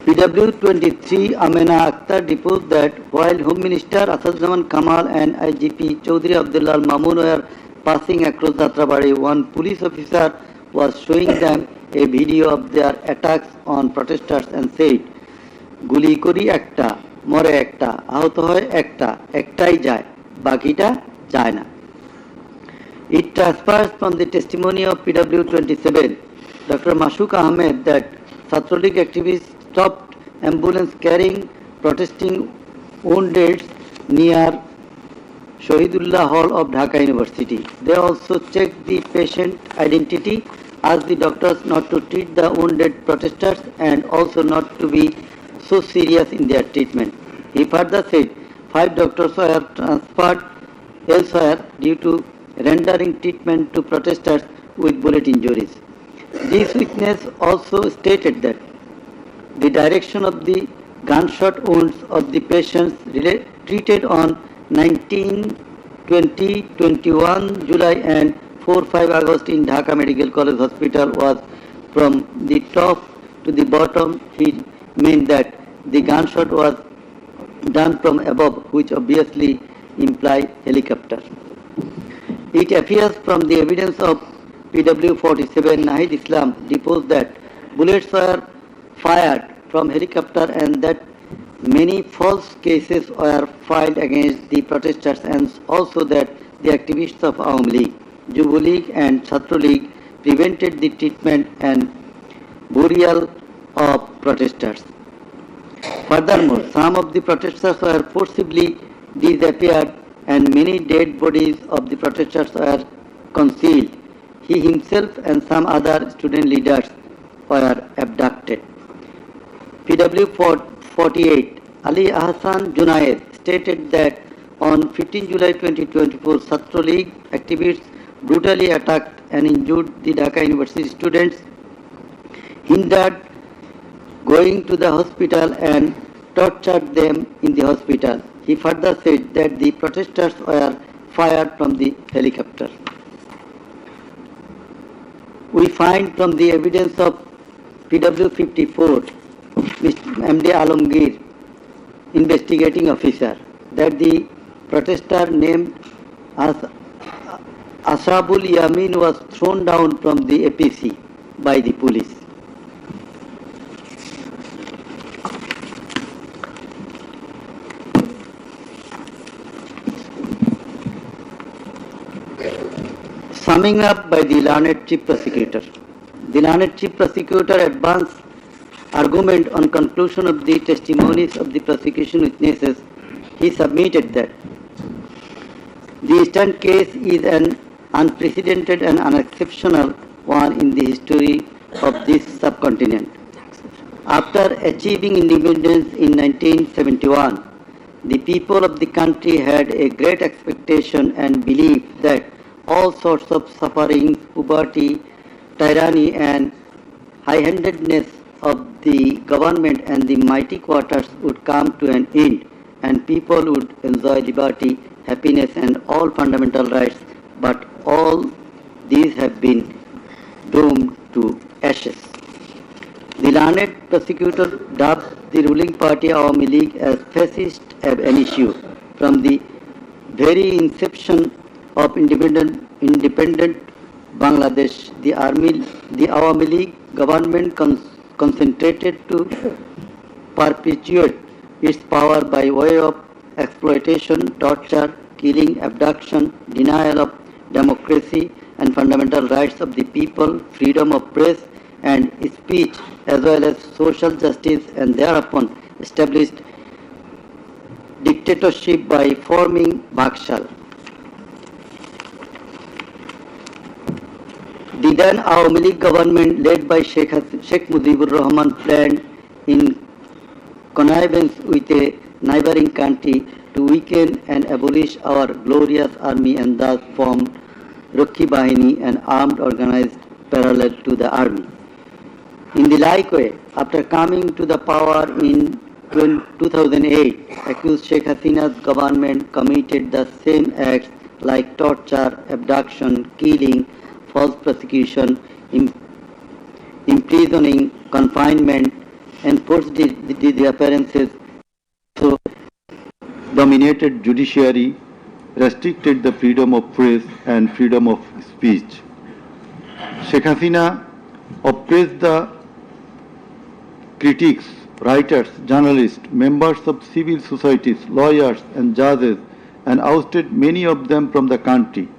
PW23 Amena Akhtar deposed that while Home Minister Asadzaman Kamal and IGP Chaudhry Abdullah Mamun were passing across Jatrabari, one police officer was showing them a video of their attacks on protesters and said, "Guli kori ekta, more ekta, ahuto hoy ekta, ektai jay, bakita jay na." It transpires from the testimony of PW27, Dr. Mashuk Ahmed, that Satrolik activists stopped ambulance carrying protesting wounded near Shahidullah Hall of Dhaka University. They also checked the patient identity, asked the doctors not to treat the wounded protesters and also not to be so serious in their treatment. He further said 5 doctors were transferred elsewhere due to rendering treatment to protesters with bullet injuries. This witness also stated that the direction of the gunshot wounds of the patients treated on 19, 20, 21 July and 4-5 August in Dhaka Medical College Hospital was from the top to the bottom. He meant that the gunshot was done from above, which obviously implies helicopter. It appears from the evidence of PW47 Nahid Islam deposed that bullets were fired from helicopter and that many false cases were filed against the protesters, and also that the activists of Awam League, Jubo League and Chhatro League prevented the treatment and burial of protesters. Furthermore, some of the protesters were forcibly disappeared and many dead bodies of the protesters were concealed. He himself and some other student leaders were abducted. PW48 Ali Ahsan Junaid stated that On 15 July 2024, Satro League activists brutally attacked and injured the Dhaka University students, hindered going to the hospital and tortured them in the hospital. He further said that the protesters were fired from the helicopter. We find from the evidence of PW 54, MD Alamgir, investigating officer, that the protester named as Ashabul Yamin was thrown down from the APC by the police. Summing up by the learned Chief Prosecutor. The learned Chief Prosecutor advanced argument on conclusion of the testimonies of the prosecution witnesses. He submitted that the instant case is an unprecedented and unexceptional one in the history of this subcontinent. After achieving independence in 1971, the people of the country had a great expectation and belief that all sorts of sufferings, poverty, tyranny and high-handedness of the government and the mighty quarters would come to an end and people would enjoy liberty, happiness and all fundamental rights, but all these have been doomed to ashes. The learned prosecutor dubbed the ruling party Awami League as fascist ab initio. From the very inception of independent Bangladesh, the Awami League government concentrated to perpetuate its power by way of exploitation, torture, killing, abduction, denial of democracy and fundamental rights of the people, freedom of press and speech, as well as social justice, and thereupon established dictatorship by forming Bhakshal. The then Awami League government led by Sheikh Mujibur Rahman planned in connivance with a neighboring country to weaken and abolish our glorious army and thus formed Rakhi Bahini, an armed organized parallel to the army. In the like way, after coming to the power in 2008, accused Sheikh Hasina's government committed the same acts like torture, abduction, killing, false prosecution, imprisoning, confinement, enforced disappearances, so dominated judiciary, restricted the freedom of press and freedom of speech. Sheikh Hasina oppressed the critics, writers, journalists, members of civil societies, lawyers and judges and ousted many of them from the country.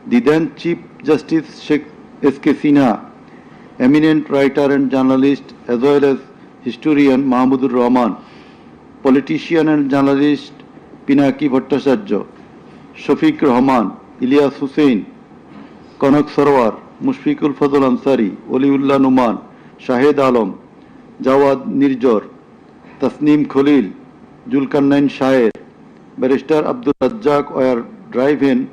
The then Chief Justice Sheikh S.K. Sinha, eminent writer and journalist as well as historian Mahmudur Rahman, politician and journalist Pinaki Bhattacharya, Shafik Rahman, Ilyas Hussain, Kanak Sarwar, Mushfiqul Fazl Ansari, Waliullah Numan, Shahed Alam, Jawad Nirjor, Tasneem Khalil, Julkarnain Shaer, Barrister Abdul Razzaq were driven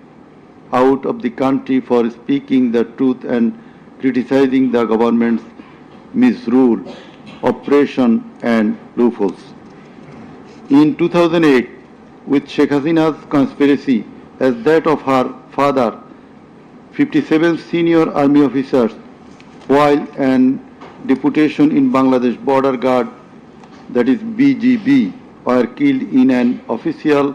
out of the country for speaking the truth and criticizing the government's misrule, oppression and loopholes. In 2008, with Sheikh Hasina's conspiracy as that of her father, 57 senior army officers, while an deputation in Bangladesh Border Guard, that is BGB, were killed in an official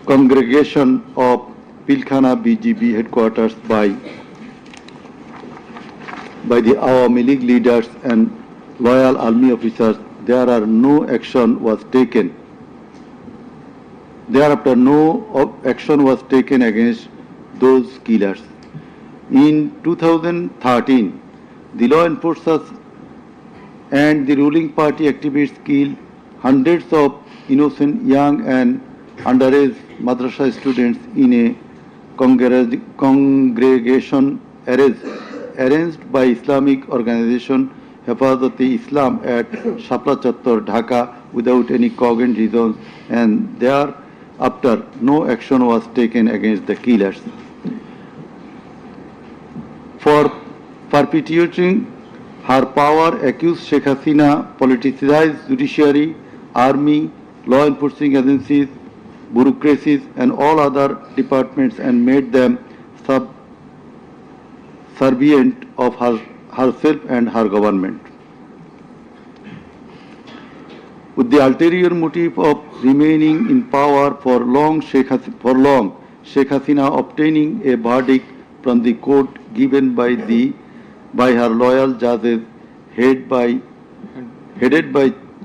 congregation of Pilkhana BGB headquarters by the Awami League leaders and loyal army officers. Thereafter no action was taken against those killers. In 2013, the law enforcers and the ruling party activists killed hundreds of innocent young and underage madrasa students in a congregation arranged by Islamic organization Hafazat-e-Islam at Shapla Chattor, Dhaka without any cogent reasons, and thereafter no action was taken against the killers. For perpetuating her power, accused Sheikh Hasina politicized judiciary, army, law enforcing agencies, bureaucracies and all other departments and made them subservient of herself and her government. With the ulterior motive of remaining in power for long, Sheikh Hasina obtaining a verdict from the court given by her loyal judges headed by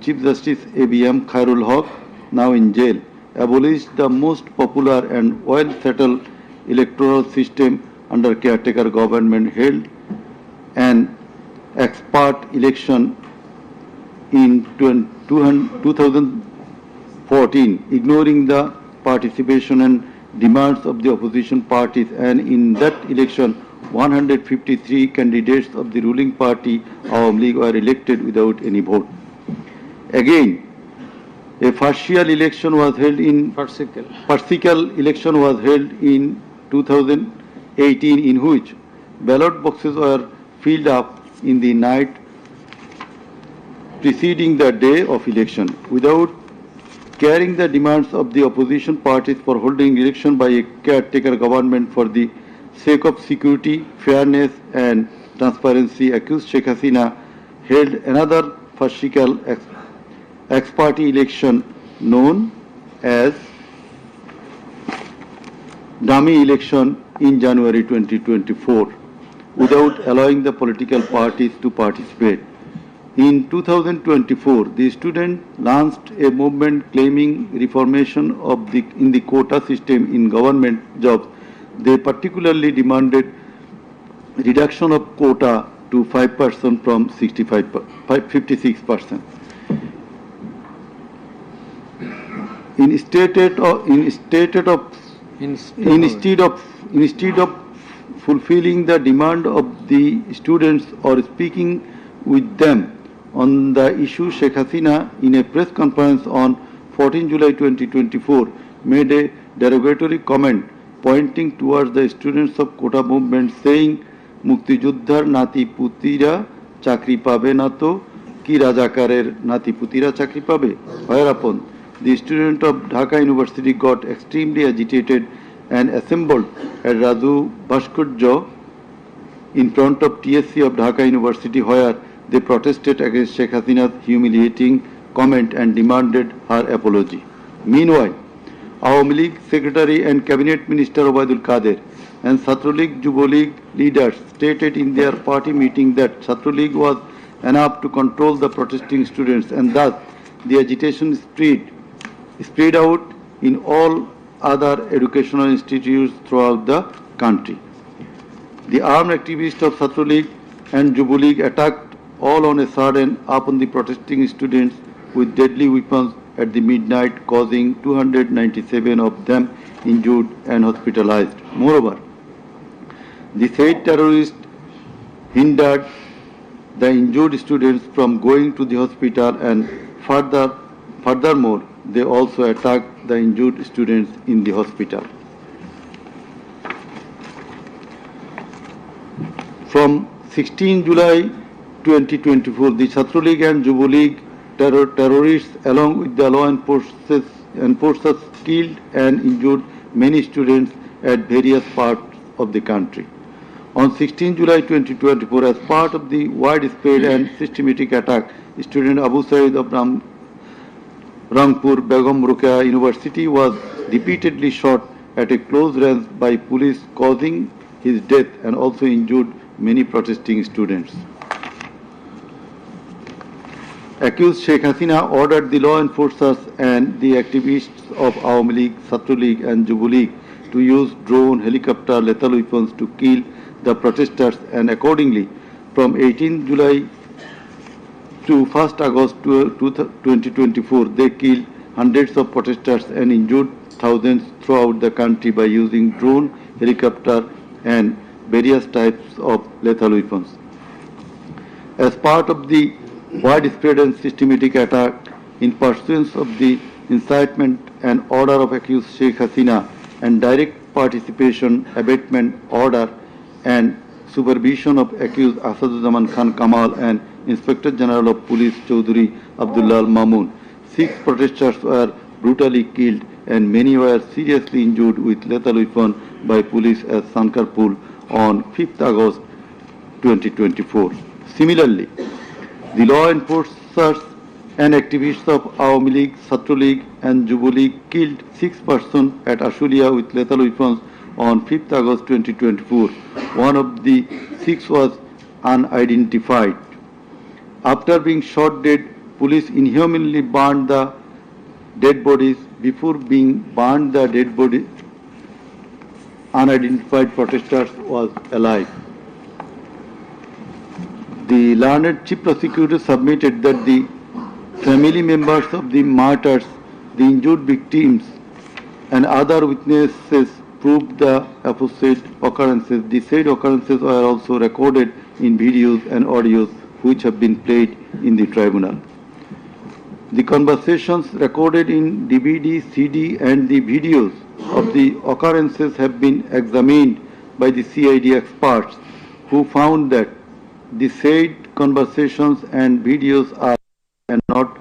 Chief Justice A.B.M. Khairul Haq, now in jail, abolished the most popular and well-settled electoral system under caretaker government, held an expert election in 2014, ignoring the participation and demands of the opposition parties, and in that election 153 candidates of the ruling party Awami League were elected without any vote. Again, a farcical election was held in 2018, in which ballot boxes were filled up in the night preceding the day of election, without carrying the demands of the opposition parties for holding election by a caretaker government for the sake of security, fairness and transparency. Accused Sheikh Hasina held another farcical ex-party election known as dummy election in January 2024 without allowing the political parties to participate. In 2024, the students launched a movement claiming reformation in the quota system in government jobs. They particularly demanded reduction of quota to 5% from 56%. Instead of fulfilling the demand of the students or speaking with them on the issue, Sheikh Hasina, in a press conference on 14 July 2024, made a derogatory comment pointing towards the students of quota movement, saying, "Mukti Juddhar nati putira chakri pabe na to ki Rajakarer nati putira chakri pabe." Whereupon the student of Dhaka University got extremely agitated and assembled at Raju Bhaskurjo in front of TSC of Dhaka University, where they protested against Sheikh Hasina's humiliating comment and demanded her apology. Meanwhile, Awami League Secretary and Cabinet Minister Obaidul Qadir and Chhatra League Yuva League leaders stated in their party meeting that Chhatra League was enough to control the protesting students, and thus the agitation spread out in all other educational institutes throughout the country. The armed activists of Chhatra League and Yuva League attacked all on a sudden upon the protesting students with deadly weapons at the midnight, causing 297 of them injured and hospitalized. Moreover, the said terrorists hindered the injured students from going to the hospital, and furthermore, they also attacked the injured students in the hospital. From 16 July 2024, the Chhatra League and Yuva League terrorists, along with the law enforcers, killed and injured many students at various parts of the country. On 16 July 2024, as part of the widespread and systematic attack, student Abu Said of Rangpur Begum Ruqayya University was repeatedly shot at a close range by police, causing his death and also injured many protesting students. Accused Sheikh Hasina ordered the law enforcers and the activists of Awami League, Chhatra League and Yuva League to use drone, helicopter, lethal weapons to kill the protesters, and accordingly, from 18 July to 1st August 2024, they killed hundreds of protesters and injured thousands throughout the country by using drone, helicopter and various types of lethal weapons. As part of the widespread and systematic attack, in pursuance of the incitement and order of accused Sheikh Hasina and direct participation, abatement order and supervision of accused Asaduzzaman Khan Kamal and Inspector General of Police Chaudhry Abdullah Mamun. 6 protesters were brutally killed and many were seriously injured with lethal weapon by police at Sankarpur on 5th August 2024. Similarly, the law enforcers and activists of Awami League, Chhatra League and Jubo League killed 6 persons at Ashulia with lethal weapons on 5th August 2024. One of the 6 was unidentified. After being shot dead, police inhumanly burned the dead bodies. Before being burned, the dead body, unidentified protesters was alive. The learned chief prosecutor submitted that the family members of the martyrs, the injured victims, and other witnesses proved the opposite occurrences. The said occurrences were also recorded in videos and audios which have been played in the tribunal. The conversations recorded in DVD, CD and the videos of the occurrences have been examined by the CID experts who found that the said conversations and videos are not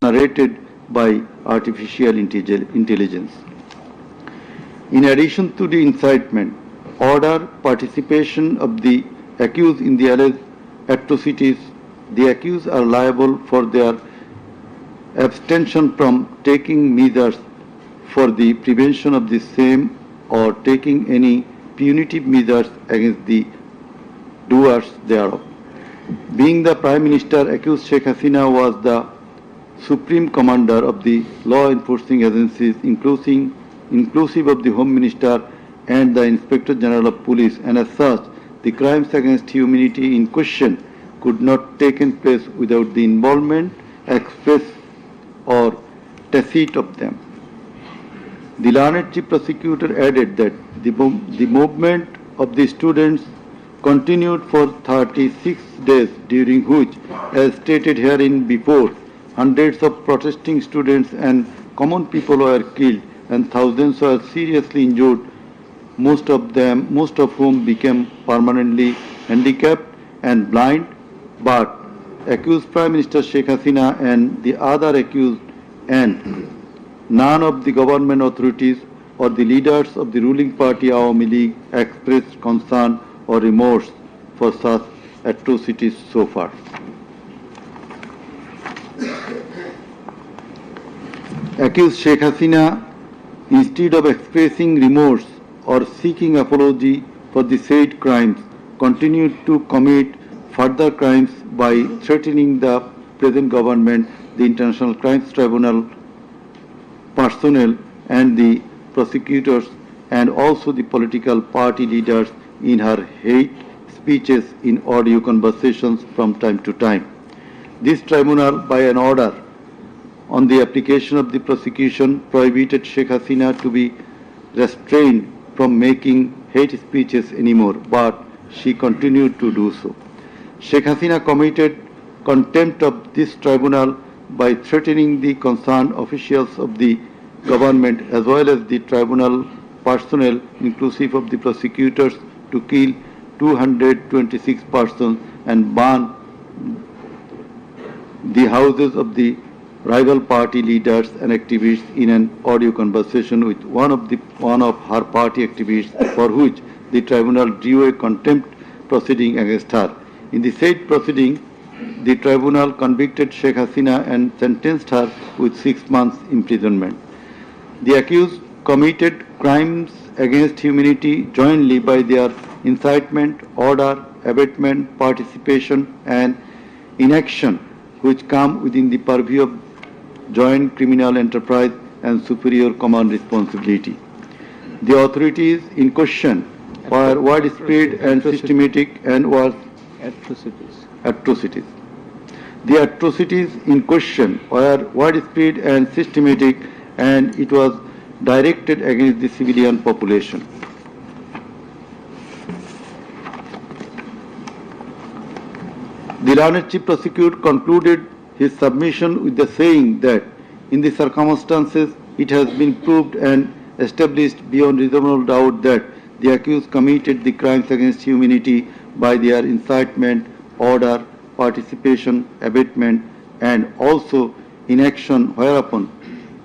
generated by artificial intelligence. In addition to the incitement, order, participation of the accused in the alleged atrocities, the accused are liable for their abstention from taking measures for the prevention of the same or taking any punitive measures against the doers thereof. Being the Prime Minister, accused Sheikh Hasina was the Supreme Commander of the law enforcing agencies, inclusive of the Home Minister and the Inspector General of Police, and as such, the crimes against humanity in question could not take place without the involvement, express or tacit of them. The learned chief prosecutor added that the movement of the students continued for 36 days, during which, as stated herein before, hundreds of protesting students and common people were killed and thousands were seriously injured, most of whom became permanently handicapped and blind. But accused Prime Minister Sheikh Hasina and the other accused and none of the government authorities or the leaders of the ruling party Awami League expressed concern or remorse for such atrocities so far. Accused Sheikh Hasina, instead of expressing remorse or seeking apology for the said crimes, continued to commit further crimes by threatening the present government, the International Crimes Tribunal personnel and the prosecutors, and also the political party leaders in her hate speeches in audio conversations from time to time. This tribunal, by an order on the application of the prosecution, prohibited Sheikh Hasina to be restrained from making hate speeches anymore, but she continued to do so. Sheikh Hasina committed contempt of this tribunal by threatening the concerned officials of the government as well as the tribunal personnel, inclusive of the prosecutors, to kill 226 persons and burn the houses of the rival party leaders and activists in an audio conversation with one of her party activists, for which the tribunal drew a contempt proceeding against her. In the said proceeding, the tribunal convicted Sheikh Hasina and sentenced her with 6 months imprisonment. The accused committed crimes against humanity jointly by their incitement, order, abatement, participation and inaction, which come within the purview of joint criminal enterprise and superior command responsibility. The authorities in question were widespread and systematic and was atrocities. The atrocities in question were widespread and systematic, and it was directed against the civilian population. The learned chief prosecutor concluded his submission with the saying that in the circumstances it has been proved and established beyond reasonable doubt that the accused committed the crimes against humanity by their incitement, order, participation, abatement, and also inaction whereupon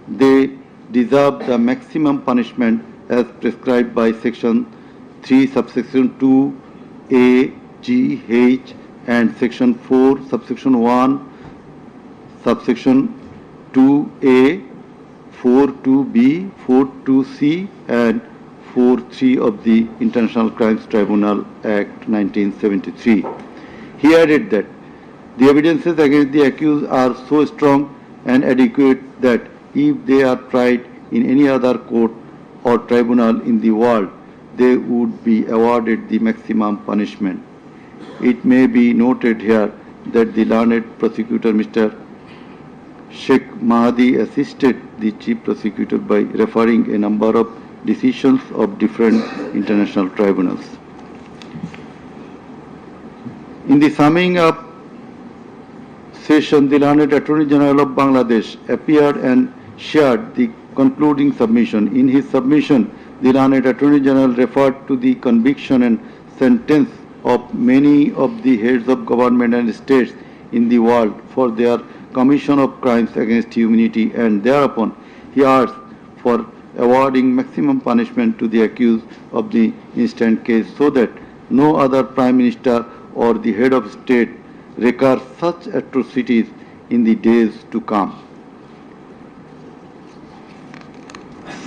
they deserve the maximum punishment as prescribed by section 3 subsection 2 A, G, H and section 4 subsection 1 subsection 2A, 4.2b, 4.2c and 4.3 of the International Crimes Tribunal Act 1973. He added that the evidences against the accused are so strong and adequate that if they are tried in any other court or tribunal in the world, they would be awarded the maximum punishment. It may be noted here that the learned prosecutor Mr. Sheikh Mahdi assisted the chief prosecutor by referring a number of decisions of different international tribunals. In the summing up session, the learned Attorney General of Bangladesh appeared and shared the concluding submission. In his submission, the learned Attorney General referred to the conviction and sentence of many of the heads of government and states in the world for their commission of crimes against humanity, and thereupon he asked for awarding maximum punishment to the accused of the instant case so that no other Prime Minister or the head of state recur such atrocities in the days to come.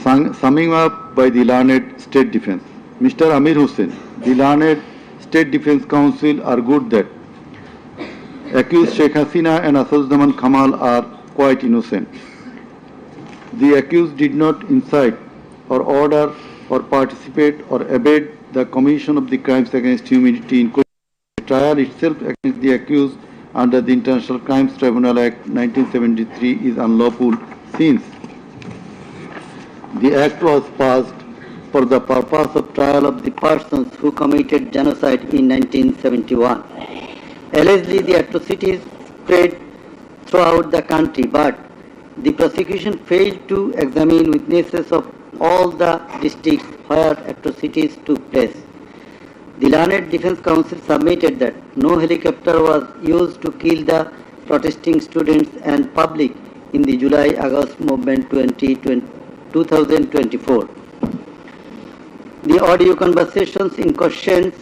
Summing up by the learned State Defense, Mr. Amir Hussain, the learned State Defense Counsel argued that accused Sheikh Hasina and Asaduzzaman Kamal are quite innocent. The accused did not incite or order or participate or abet the commission of the crimes against humanity in question. The trial itself against the accused under the International Crimes Tribunal Act 1973 is unlawful since the act was passed for the purpose of trial of the persons who committed genocide in 1971. Allegedly, the atrocities spread throughout the country, but the prosecution failed to examine witnesses of all the districts where atrocities took place. The learned Defense Counsel submitted that no helicopter was used to kill the protesting students and public in the July-August movement 2024. The audio conversations in question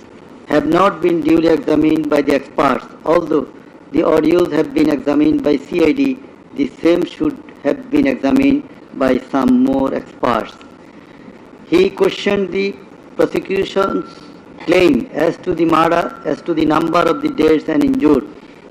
have not been duly examined by the experts. Although the audios have been examined by CID, the same should have been examined by some more experts. He questioned the prosecution's claim as to the number of the dead and injured.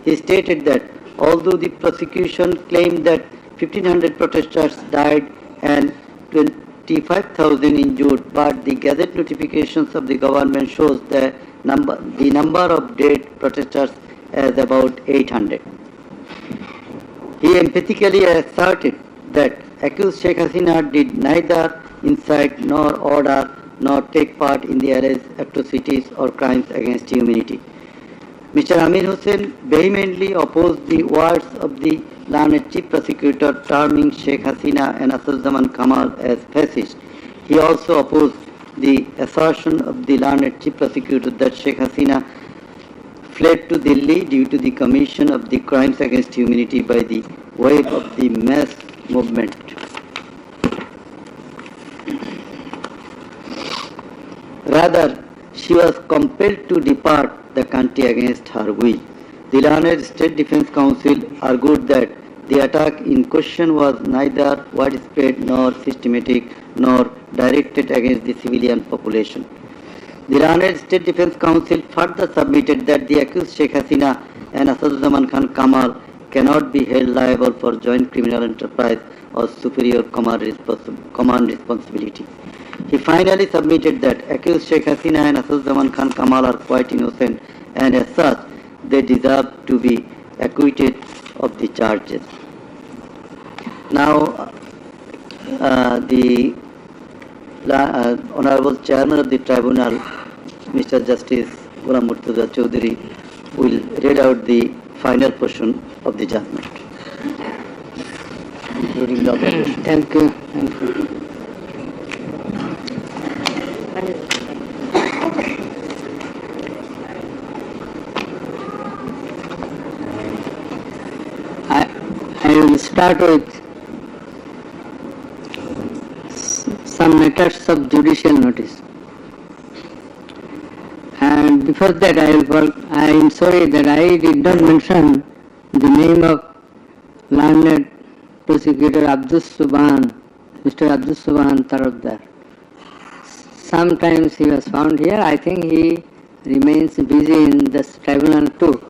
He stated that although the prosecution claimed that 1,500 protesters died and 25,000 injured, but the Gazette notifications of the government shows the number of dead protesters as about 800. He emphatically asserted that accused Sheikh Hasina did neither incite nor order nor take part in the alleged atrocities or crimes against humanity. Mr. Amir Hussain vehemently opposed the words of the learned chief prosecutor terming Sheikh Hasina and Asaduzzaman Kamal as fascist. He also opposed the assertion of the learned chief prosecutor that Sheikh Hasina fled to Delhi due to the commission of the crimes against humanity by the wave of the mass movement. Rather, she was compelled to depart the country against her will. The learned State Defense Counsel argued that the attack in question was neither widespread nor systematic nor directed against the civilian population. The learned State Defense Counsel further submitted that the accused Sheikh Hasina and Asaduzzaman Khan Kamal cannot be held liable for joint criminal enterprise or superior command responsibility. He finally submitted that accused Sheikh Hasina and Asaduzzaman Khan Kamal are quite innocent and as such they deserve to be acquitted of the charges. Now, the Honorable Chairman of the Tribunal, Mr. Justice Ghulam Murtaza Chaudhary, will read out the final portion of the judgment, including the observation. Thank you. Thank you. I will start with some matters of judicial notice. And before that, I am sorry that I did not mention the name of learned prosecutor Mr. Abdus Subhan Tarabdar. Sometimes he was found here. I think he remains busy in this tribunal too.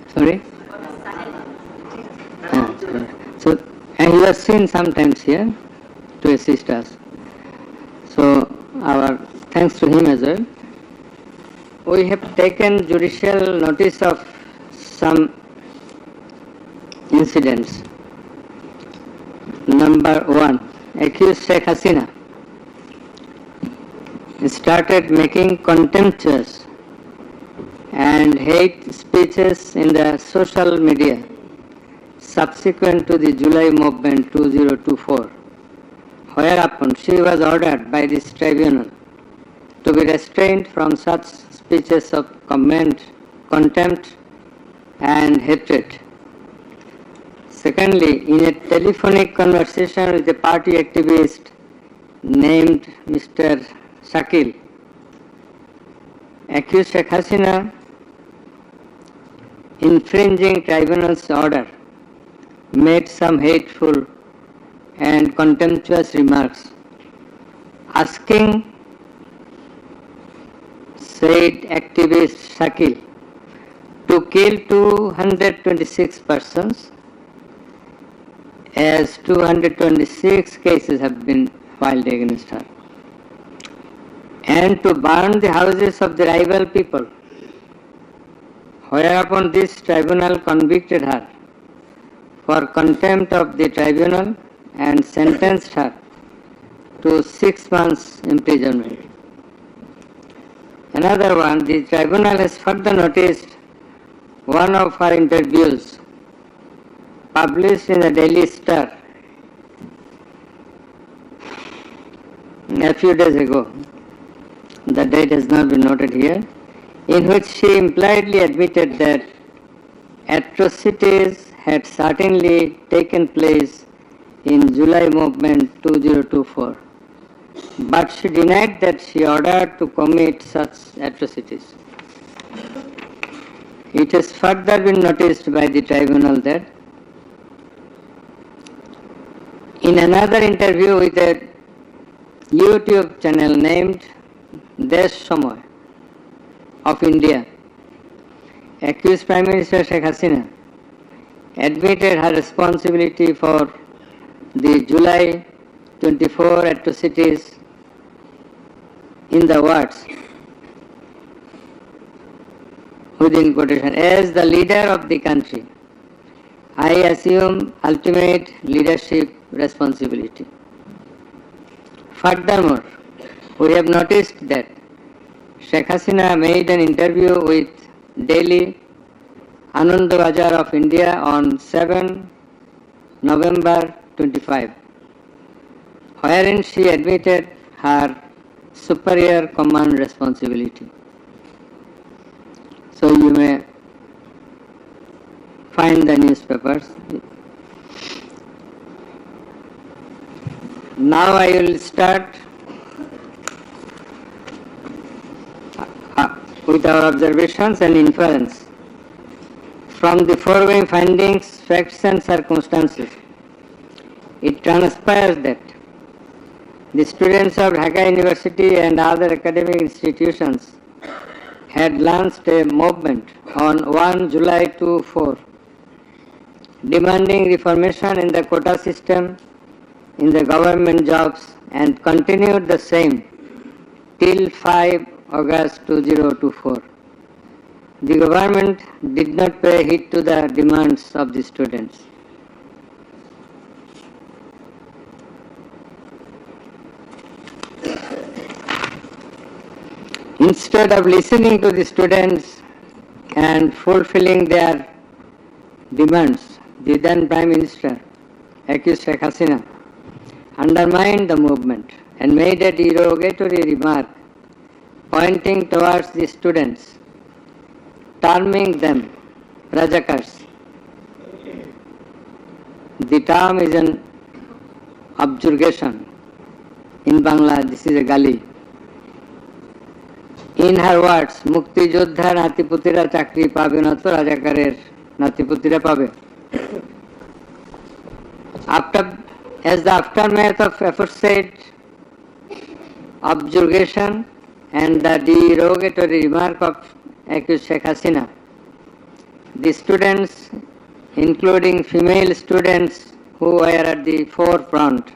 Sorry? So, and he was seen sometimes here to assist us. So, our thanks to him as well. We have taken judicial notice of some incidents. Number 1, accused Sheikh Hasina started making contemptuous and hate speeches in the social media subsequent to the July movement 2024, whereupon she was ordered by this tribunal to be restrained from such speeches of contempt and hatred. Secondly, in a telephonic conversation with a party activist named Mr. Shakil, accused Sheikh Hasina infringing tribunal's order made some hateful and contemptuous remarks, asking said activist Shakil to kill 226 persons, as 226 cases have been filed against her, and to burn the houses of the rival people, whereupon this tribunal convicted her for contempt of the tribunal and sentenced her to 6 months imprisonment. Another one, the tribunal has further noticed one of her interviews published in the Daily Star a few days ago. The date has not been noted here, in which she impliedly admitted that atrocities had certainly taken place in July movement 2024, but she denied that she ordered to commit such atrocities. It has further been noticed by the tribunal that in another interview with a YouTube channel named Desh Samoy of India, accused Prime Minister Sheikh Hasina admitted her responsibility for the July 24 atrocities in the words, within quotation, as the leader of the country, I assume ultimate leadership responsibility. Furthermore, we have noticed that Sheikh Hasina made an interview with Delhi Anand Bazar of India on 7 November 25, wherein she admitted her superior command responsibility. So you may find the newspapers. Now I will start with our observations and inference from the foregoing findings, facts and circumstances. It transpires that the students of Dhaka University and other academic institutions had launched a movement on 1 July 2024 demanding reformation in the quota system in the government jobs and continued the same till 5 August 2024. The government did not pay heed to the demands of the students. Instead of listening to the students, and fulfilling their demands, the then Prime Minister, accused Sheikh Hasina, undermined the movement and made a derogatory remark pointing towards the students, terming them Rajakars. The term is an objurgation. In Bangla, this is a gali. In her words, Mukti Joddha Natiputira Chakri Pabe na to Rajakarer Natiputira Pabe. As the aftermath of aforesaid objurgation and the derogatory remark of accused Sheikh Hasina, the students, including female students who were at the forefront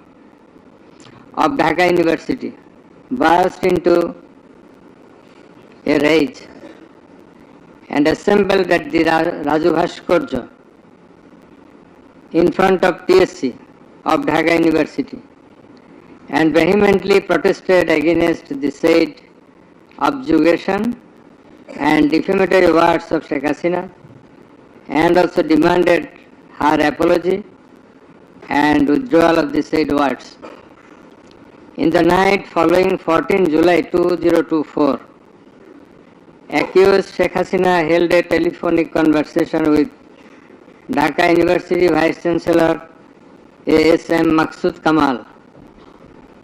of Dhaka University, burst into a rage and assembled at the Raju Bhaskarya in front of TSC of Dhaka University and vehemently protested against the said objurgation and defamatory words of Sheikh Hasina, and also demanded her apology and withdrawal of the said words. In the night following 14 July 2024, accused Sheikh Hasina held a telephonic conversation with Dhaka University Vice Chancellor A.S.M. Maksud Kamal,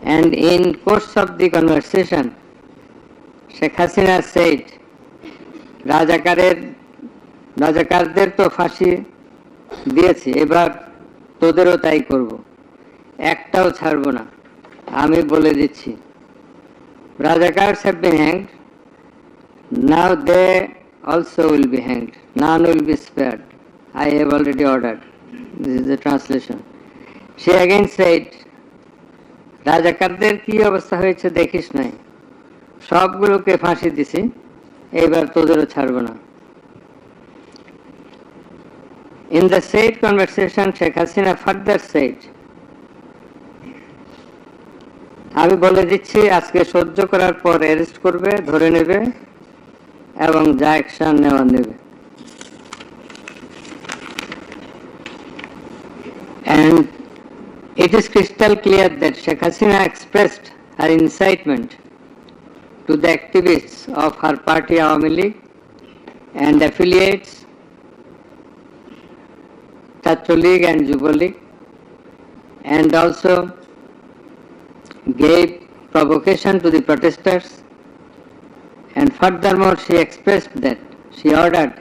and in course of the conversation, Sheikh Hasina said, রাজাকারদের তো ফাঁসি দিয়েছি, এবার তোদেরও তাই করব, একটাও ছাড়ব না, আমি বলে দিচ্ছি। Rajakars have been hanged, now they also will be hanged, none will be spared, I have already ordered. This is the translation. She again said, রাজাকারদের কি অবস্থা হয়েছে দেখিস নাই, সবগুলোকে ফাঁসি দিছি, এবার তোদেরও ছাড়ব না। In the said conversation, Sheikh Hasina further said, আমি বলে দিচ্ছি আজকে সহ্য করার পর অ্যারেস্ট করবে, ধরে নেবে এবং যা অ্যাকশন নেওয়া নেবে। And it is crystal clear that Sheikh Hasina expressed her incitement to the activists of her party Awami League and affiliates, Chhatro League and Yuva League, and also gave provocation to the protesters, and furthermore she expressed that she ordered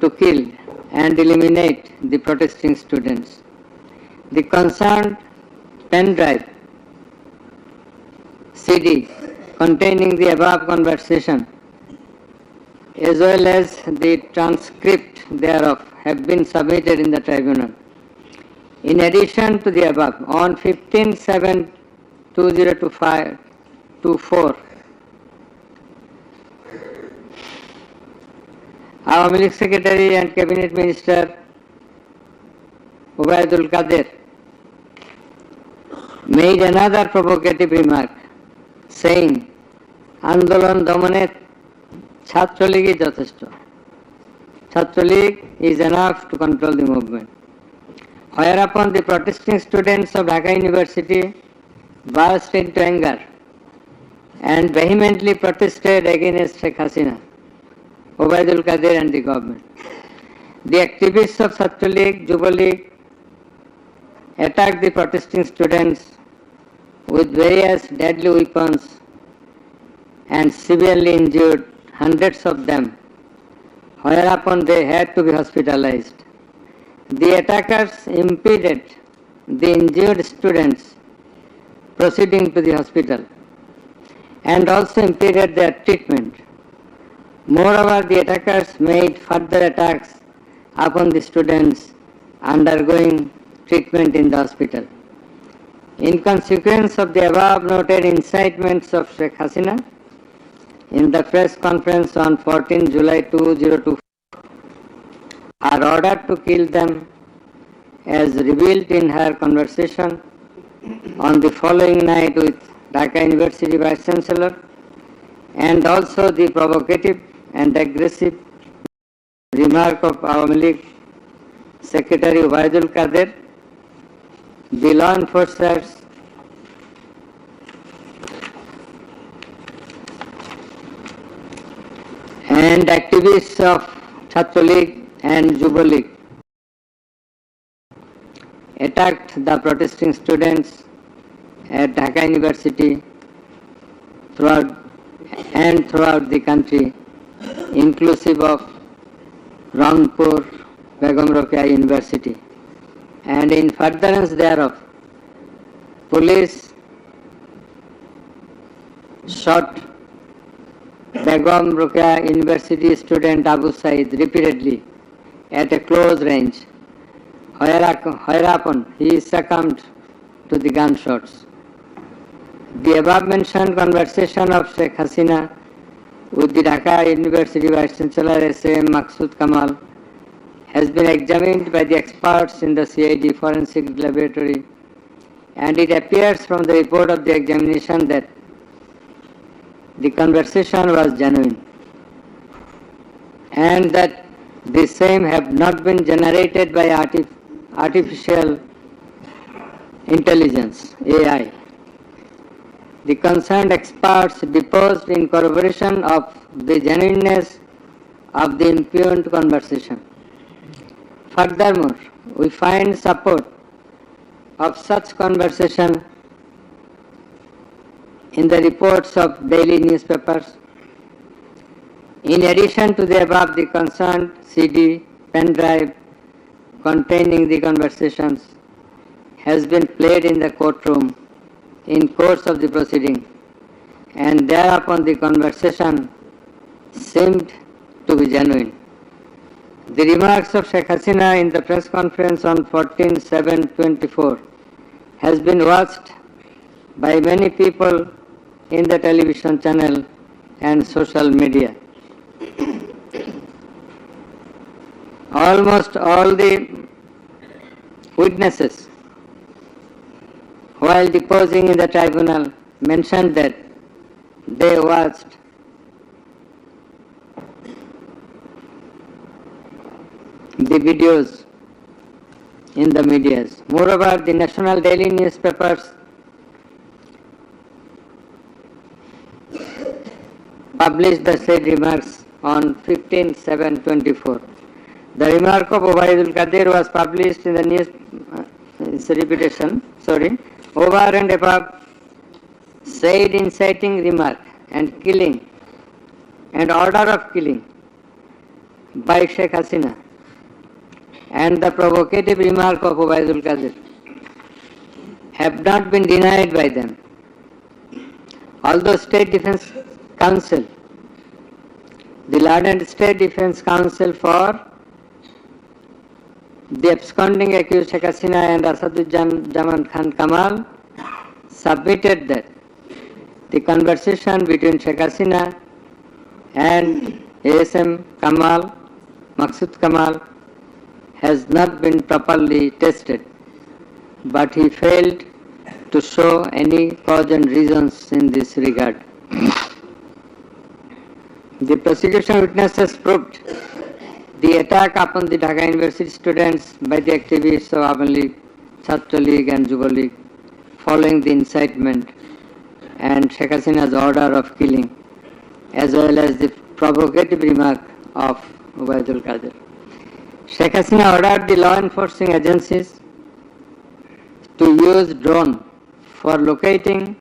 to kill and eliminate the protesting students. The concerned pen drive CD containing the above conversation as well as the transcript thereof have been submitted in the tribunal. In addition to the above, on 15/7/2024, Awami League Secretary and Cabinet Minister Ubaidul Qadir made another provocative remark, saying, Andolon Domane Chhatro League is যথেষ্ট. Chhatro League is enough to control the movement. Whereupon the protesting students of Dhaka University burst into anger and vehemently protested against Sheikh Hasina, Ubaidul Qadir and the government. The activists of Chhatro League, Yuva League attacked the protesting students with various deadly weapons and severely injured hundreds of them, whereupon they had to be hospitalized. The attackers impeded the injured students proceeding to the hospital and also impeded their treatment. Moreover, the attackers made further attacks upon the students undergoing treatment in the hospital. In consequence of the above noted incitements of Sheikh Hasina, in the press conference on 14 July 2024, her order to kill them as revealed in her conversation on the following night with Dhaka University Vice Chancellor, and also the provocative and aggressive remark of Awami League Secretary Ubaidul Qadir, the law enforcers and activists of Chhatra League and Yuva League attacked the protesting students at Dhaka University throughout the country, inclusive of Rangpur Begum Rokeya University. And in furtherance thereof, police shot Begum Rokeya University student Abu Said repeatedly at a close range, whereupon he succumbed to the gunshots. The above mentioned conversation of Sheikh Hasina with the Dhaka University Vice Chancellor S.M. Maqsood Kamal has been examined by the experts in the CID Forensic Laboratory, and it appears from the report of the examination that the conversation was genuine and that the same have not been generated by artificial intelligence, AI. The concerned experts deposed in corroboration of the genuineness of the impugned conversation. Furthermore, we find support of such conversation in the reports of daily newspapers. In addition to the above, the concerned CD, pen drive containing the conversations has been played in the courtroom in course of the proceeding, and thereupon the conversation seemed to be genuine. The remarks of Sheikh Hasina in the press conference on 14/7/24 has been watched by many people in the television channel and social media. Almost all the witnesses, while deposing in the tribunal, mentioned that they watched the videos in the media. Moreover, the national daily newspapers published the said remarks on 15/7/24. The remark of Ubaidul Qadir was published in the news, over and above said inciting remark and killing and order of killing by Sheikh Hasina and the provocative remark of Ubaidul Qadir have not been denied by them. Although State Defence Council, the learned State Defence Council for the absconding accused Sheikh Hasina and Asaduজ্জামান Khan Kamal submitted that the conversation between Sheikh Hasina and ASM Kamal, Maqsood Kamal, has not been properly tested, but he failed to show any cause and reasons in this regard. The prosecution witnesses proved the attack upon the Dhaka University students by the activists of Awami League, Chhatra League and Yuva League following the incitement and Sheikh Hasina's order of killing, as well as the provocative remark of Ubaidul Qadir. Sheikh Hasina ordered the law enforcing agencies to use drone for locating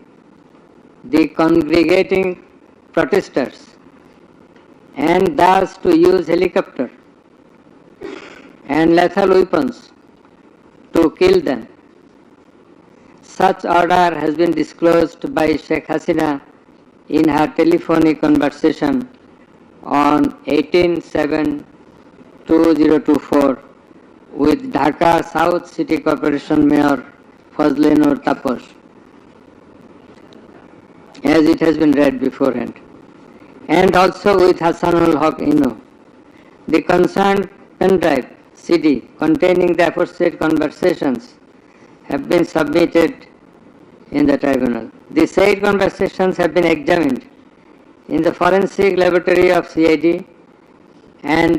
the congregating protesters and thus to use helicopter and lethal weapons to kill them. Such order has been disclosed by Sheikh Hasina in her telephonic conversation on 18/7/2024 with Dhaka South City Corporation Mayor Fazle Noor Taposh, as it has been read beforehand, and also with Hassanul Haq Ino. The concerned pen drive CD containing the aforesaid conversations have been submitted in the tribunal. The said conversations have been examined in the forensic laboratory of CID, and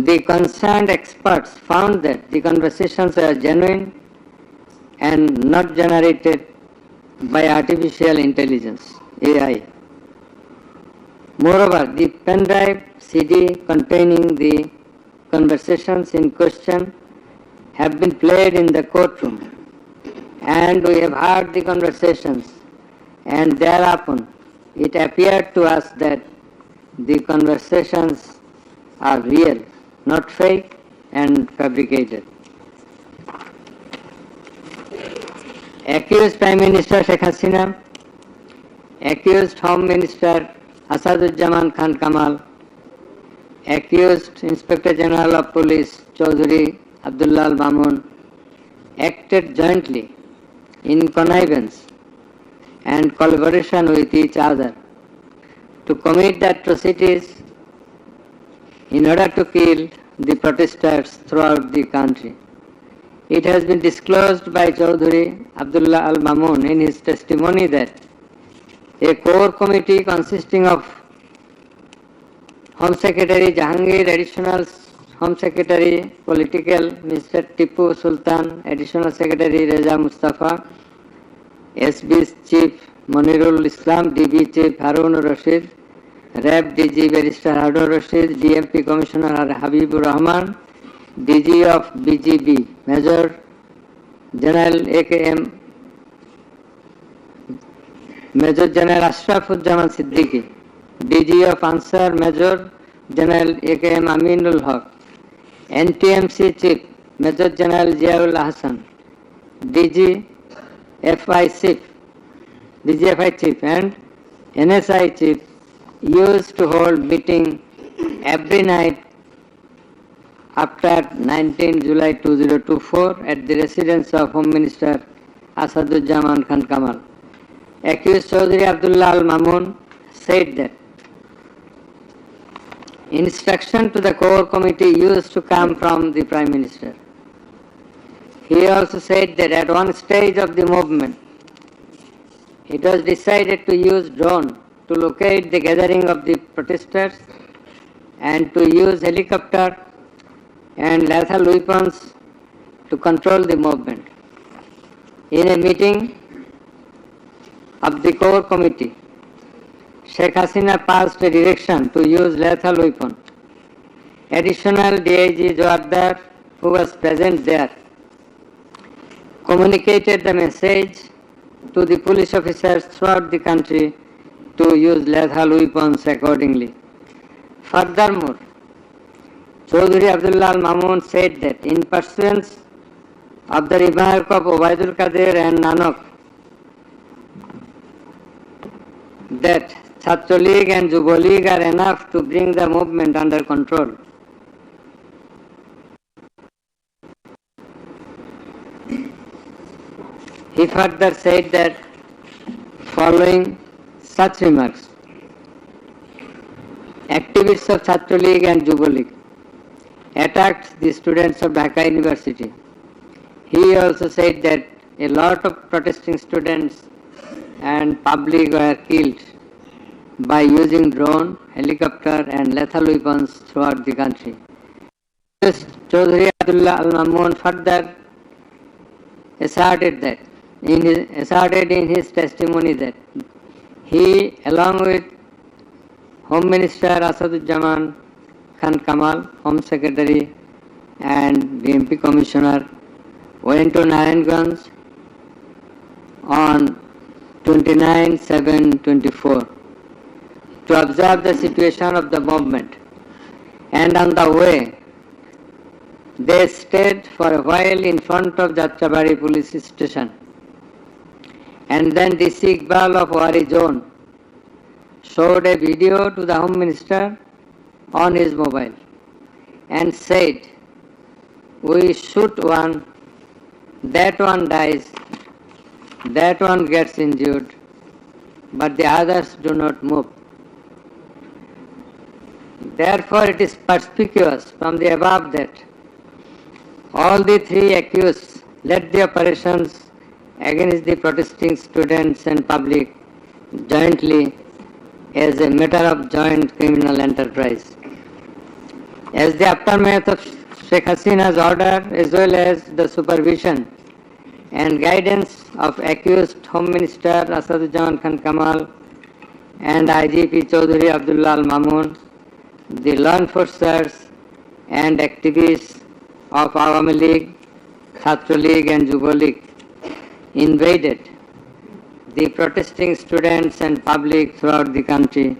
The concerned experts found that the conversations were genuine and not generated by artificial intelligence, AI. Moreover, the pen drive CD containing the conversations in question have been played in the courtroom, and we have heard the conversations, and thereupon it appeared to us that the conversations are real, not fake and fabricated. Accused Prime Minister Sheikh Hasina, accused Home Minister Asaduzzaman Khan Kamal, accused Inspector General of Police Chaudhry Abdullah Al Mamun acted jointly in connivance and collaboration with each other to commit the atrocities in order to kill the protesters throughout the country. It has been disclosed by Chaudhry Abdullah Al Mamun in his testimony that a core committee consisting of Home Secretary Jahangir, Additional Home Secretary Political Mr. Tipu Sultan, Additional Secretary Reza Mustafa, SB Chief Monirul Islam, DB Chief Harun Rashid, RAB DG Barrister Harun Rashid, DMP Commissioner Habibur Rahman, DG of BGB Major General AKM Major General Ashrafuzzaman Siddiqui, DG of Ansar Major General AKM Aminul Haq, NTMC Chief Major General Ziaul Hassan, DGFI Chief and NSI Chief used to hold meeting every night after 19 July 2024 at the residence of Home Minister Asaduzzaman Khan Kamal. Accused Chaudhry Abdullah Al Mamun said that instruction to the core committee used to come from the Prime Minister. He also said that at one stage of the movement, it was decided to use drone to locate the gathering of the protesters and to use helicopter and lethal weapons to control the movement. In a meeting of the core committee, Sheikh Hasina passed a direction to use lethal weapon. Additional DIG Joardar, who was present there, communicated the message to the police officers throughout the country to use lethal weapons accordingly. Furthermore, Chaudhry Abdullah Al Mamun said that in pursuance of the remark of Obaidul Qadir and Nanak that Chhatra League and Yuva League are enough to bring the movement under control. He further said that following such remarks, activists of Chhatra League and Yuva League attacked the students of Dhaka University. He also said that a lot of protesting students and public were killed by using drone, helicopter and lethal weapons throughout the country. Chaudhry Abdullah Al Mamun further asserted in his testimony that he, along with Home Minister Asaduzzaman Khan Kamal, Home Secretary and BMP Commissioner, went to Narayanganj on 29/7/24 to observe the situation of the movement, and on the way they stayed for a while in front of Jatrabari police station, and then DC Iqbal of Wari zone showed a video to the Home Minister on his mobile and said, "We shoot one, that one dies, that one gets injured, but the others do not move." Therefore, it is perspicuous from the above that all the three accused led the operations against the protesting students and public jointly as a matter of joint criminal enterprise. As the aftermath of Sheikh Hasina's order, as well as the supervision and guidance of accused Home Minister Asaduজ্জামান Khan Kamal and IGP Chaudhary Abdullah Al Mamun, the law enforcers and activists of Awami League, Chhatra League and Yuva League invaded the protesting students and public throughout the country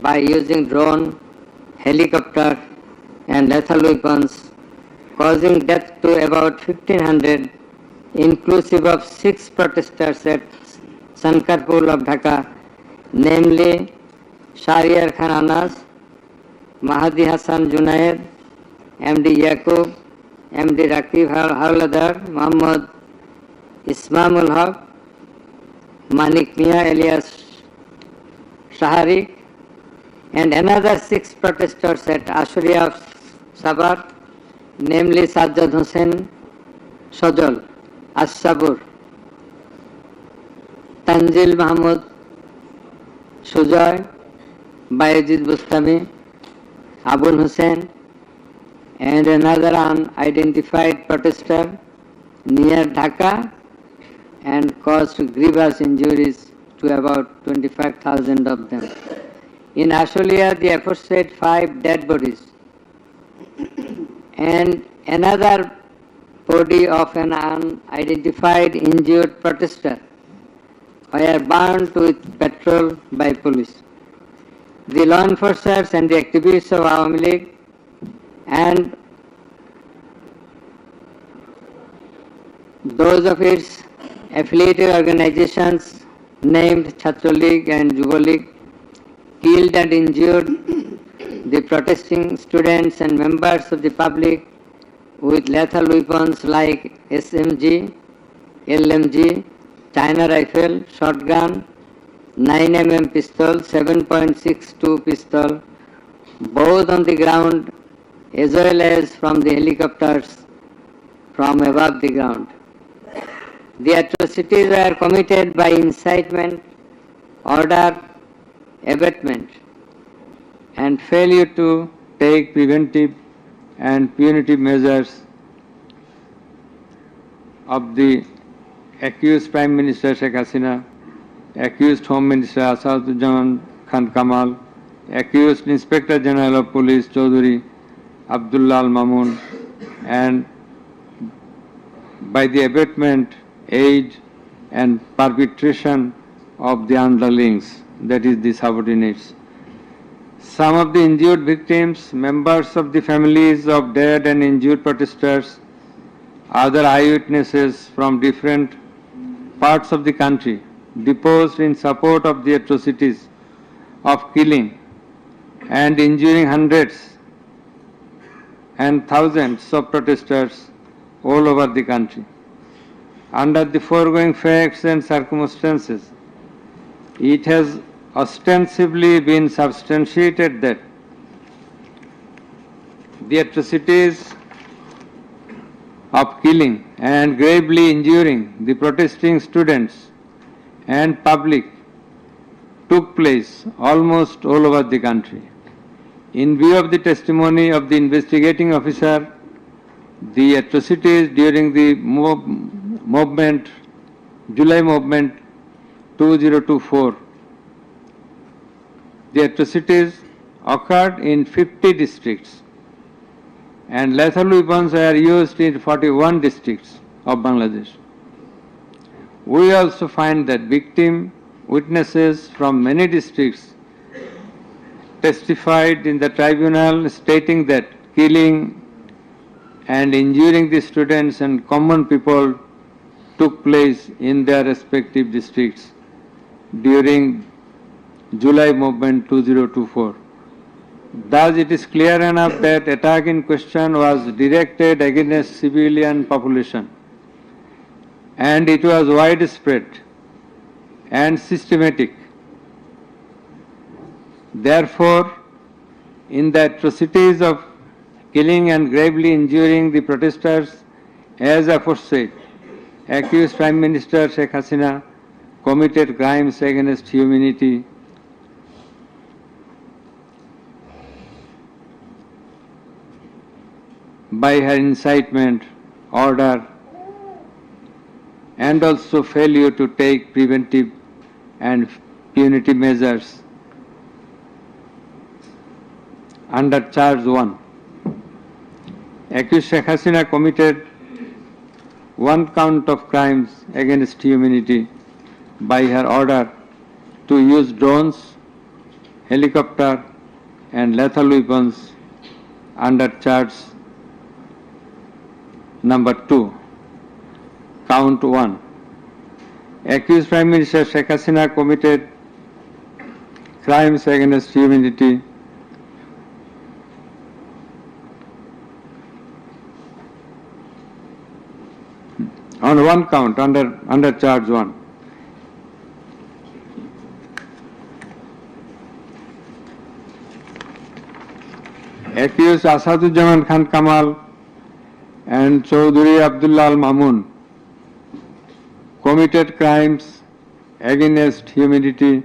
by using drone, helicopter and lethal weapons, causing death to about 1,500, inclusive of 6 protesters at Sankarpur of Dhaka, namely Shahriar Khan Anas, Mahdi Hassan Junaid, MD Yaqub, MD Rakib Hawladar, Muhammad Ismamul Haq, Manik Mia alias Shahari, and another 6 protesters at Ashuria of Sabar, namely Sajjad Hussain Sojol, As-Sabur, Tanzil Mahmud, Sujoy, Bayezid Bustami, Abul Hussain, and another unidentified protester near Dhaka, and caused grievous injuries to about 25,000 of them. In Ashulia, the aforesaid 5 dead bodies and another body of an unidentified injured protester were burned with petrol by police. The law enforcers and the activists of Awami League and those of its affiliated organizations named Chhatra League and Yuva League killed and injured the protesting students and members of the public with lethal weapons like SMG, LMG, China rifle, shotgun, 9mm pistol, 7.62 pistol, both on the ground as well as from the helicopters from above the ground. The atrocities were committed by incitement, order, abatement, and failure to take preventive and punitive measures of the accused Prime Minister Sheikh Hasina, accused Home Minister Asaduজ্জামান Khan Kamal, accused Inspector General of Police Chaudhary Abdullah Al Mamun, and by the abatement, aid and perpetration of the underlings, that is the subordinates. Some of the injured victims, members of the families of dead and injured protesters, other eyewitnesses from different parts of the country, deposed in support of the atrocities of killing and injuring hundreds and thousands of protesters all over the country. Under the foregoing facts and circumstances, it has ostensibly been substantiated that the atrocities of killing and gravely injuring the protesting students and public took place almost all over the country. In view of the testimony of the investigating officer, the atrocities during the movement, July movement 2024, the atrocities occurred in 50 districts and lethal weapons were used in 41 districts of Bangladesh. We also find that victim witnesses from many districts testified in the tribunal stating that killing and injuring the students and common people took place in their respective districts during July movement 2024. Thus, it is clear enough that attack in question was directed against civilian population, and it was widespread and systematic. Therefore, in the atrocities of killing and gravely injuring the protesters, as aforesaid, accused Prime Minister Sheikh Hasina committed crimes against humanity by her incitement, order, and also failure to take preventive and punitive measures under charge 1. Accused Sheikh Hasina committed one count of crimes against humanity by her order to use drones, helicopter and lethal weapons under charge number 2, count 1. Accused Prime Minister Sheikh Hasina committed crimes against humanity on one count under charge 1. Accused Asadujaman Khan Kamal and Chaudhuri Abdullah Al Mamun committed crimes against humanity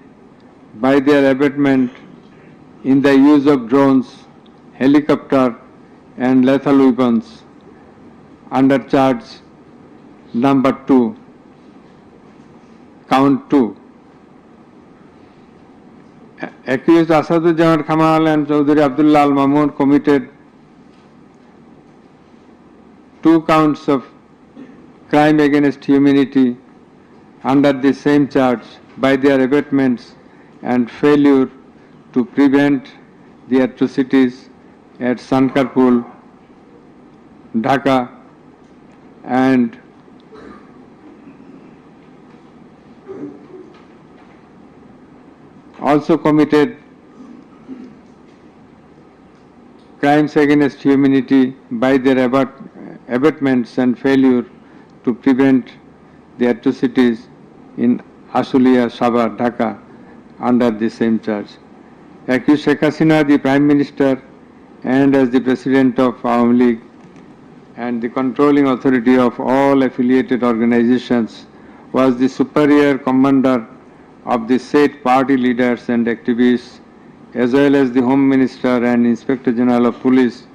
by their abatement in the use of drones, helicopter and lethal weapons under charge number 2, count 2. Accused Asadujaman Kamal and Chaudhuri Abdullah Al Mamun committed 2 counts of crime against humanity under the same charge by their abatements and failure to prevent the atrocities at Sankarpur, Dhaka and also committed crimes against humanity by their abatements and failure to prevent the atrocities in Ashulia, Sabar, Dhaka under the same charge. Accused Sheikh Hasina, the Prime Minister and as the President of Awami League and the controlling authority of all affiliated organizations, was the superior commander of the said party leaders and activists, as well as the Home Minister and Inspector General of Police,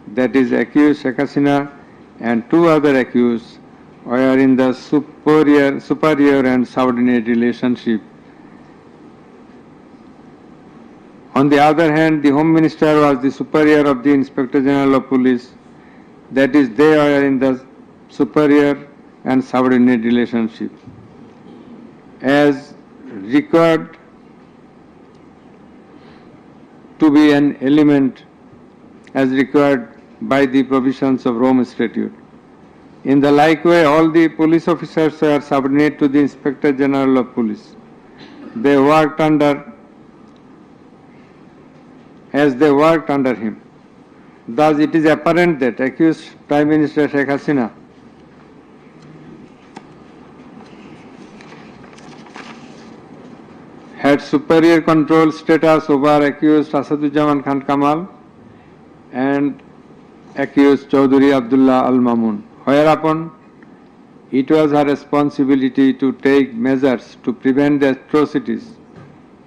that is accused Sheikh Hasina and 2 other accused were in the superior and subordinate relationship. On the other hand, the Home Minister was the superior of the Inspector General of Police, that is they were in the superior and subordinate relationship. As required to be an element as required by the provisions of Rome Statute. In the like way, all the police officers were subordinate to the Inspector General of Police. They worked under him. Thus, it is apparent that accused Prime Minister Sheikh Hasina had superior control status over accused Asadujaman Khan Kamal and accused Chaudhuri Abdullah Al Mamun, whereupon it was her responsibility to take measures to prevent the atrocities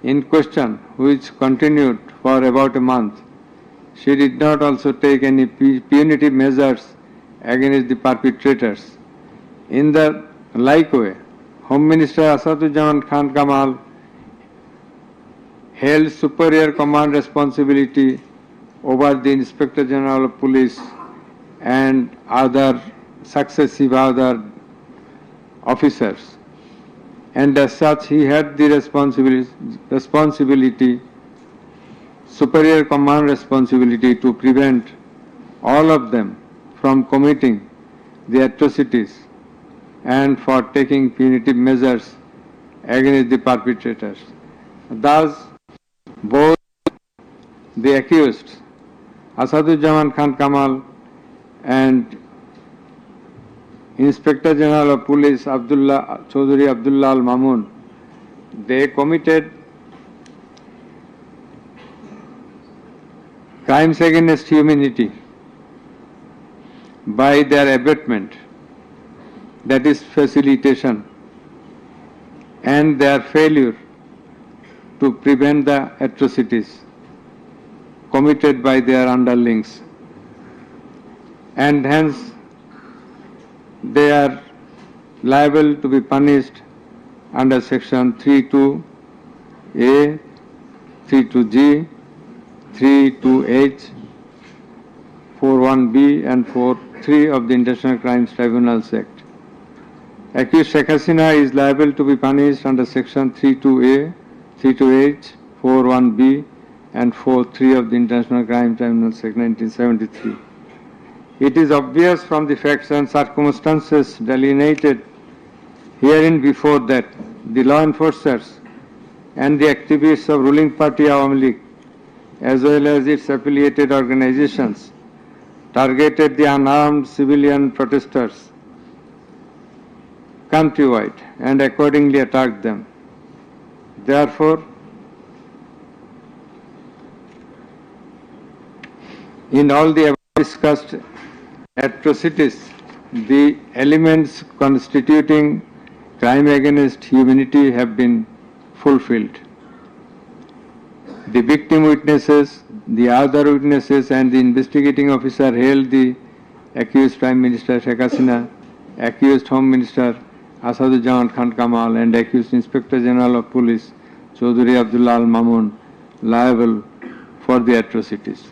in question, which continued for about a month. She did not also take any punitive measures against the perpetrators. In the like way, Home Minister Asadujaman Khan Kamal held superior command responsibility over the Inspector General of Police and other successive other officers, and as such he had the responsibility, superior command responsibility to prevent all of them from committing the atrocities and for taking punitive measures against the perpetrators. Thus, both the accused Asadujaman Khan Kamal and Inspector General of Police Chaudhuri Abdullah Al Mamun, they committed crimes against humanity by their abatement, that is facilitation, and their failure to prevent the atrocities committed by their underlings. and hence they are liable to be punished under section 32A, 32G, 32H, 41B and 43 of the International Crimes Tribunals Act. Accused Sheikh Hasina is liable to be punished under section 32A, 32H, 41B and 43 of the International Crimes Tribunals Act 1973. It is obvious from the facts and circumstances delineated herein before that the law enforcers and the activists of ruling party Awami League as well as its affiliated organizations targeted the unarmed civilian protesters countrywide and accordingly attacked them. Therefore, in all the above discussed atrocities, the elements constituting crime against humanity have been fulfilled. The victim witnesses, the other witnesses and the investigating officer held the accused Prime Minister Sheikh Hasina, accused Home Minister Asaduzzaman Khan Kamal and accused Inspector General of Police Chaudhry Abdullah Al Mamun liable for the atrocities.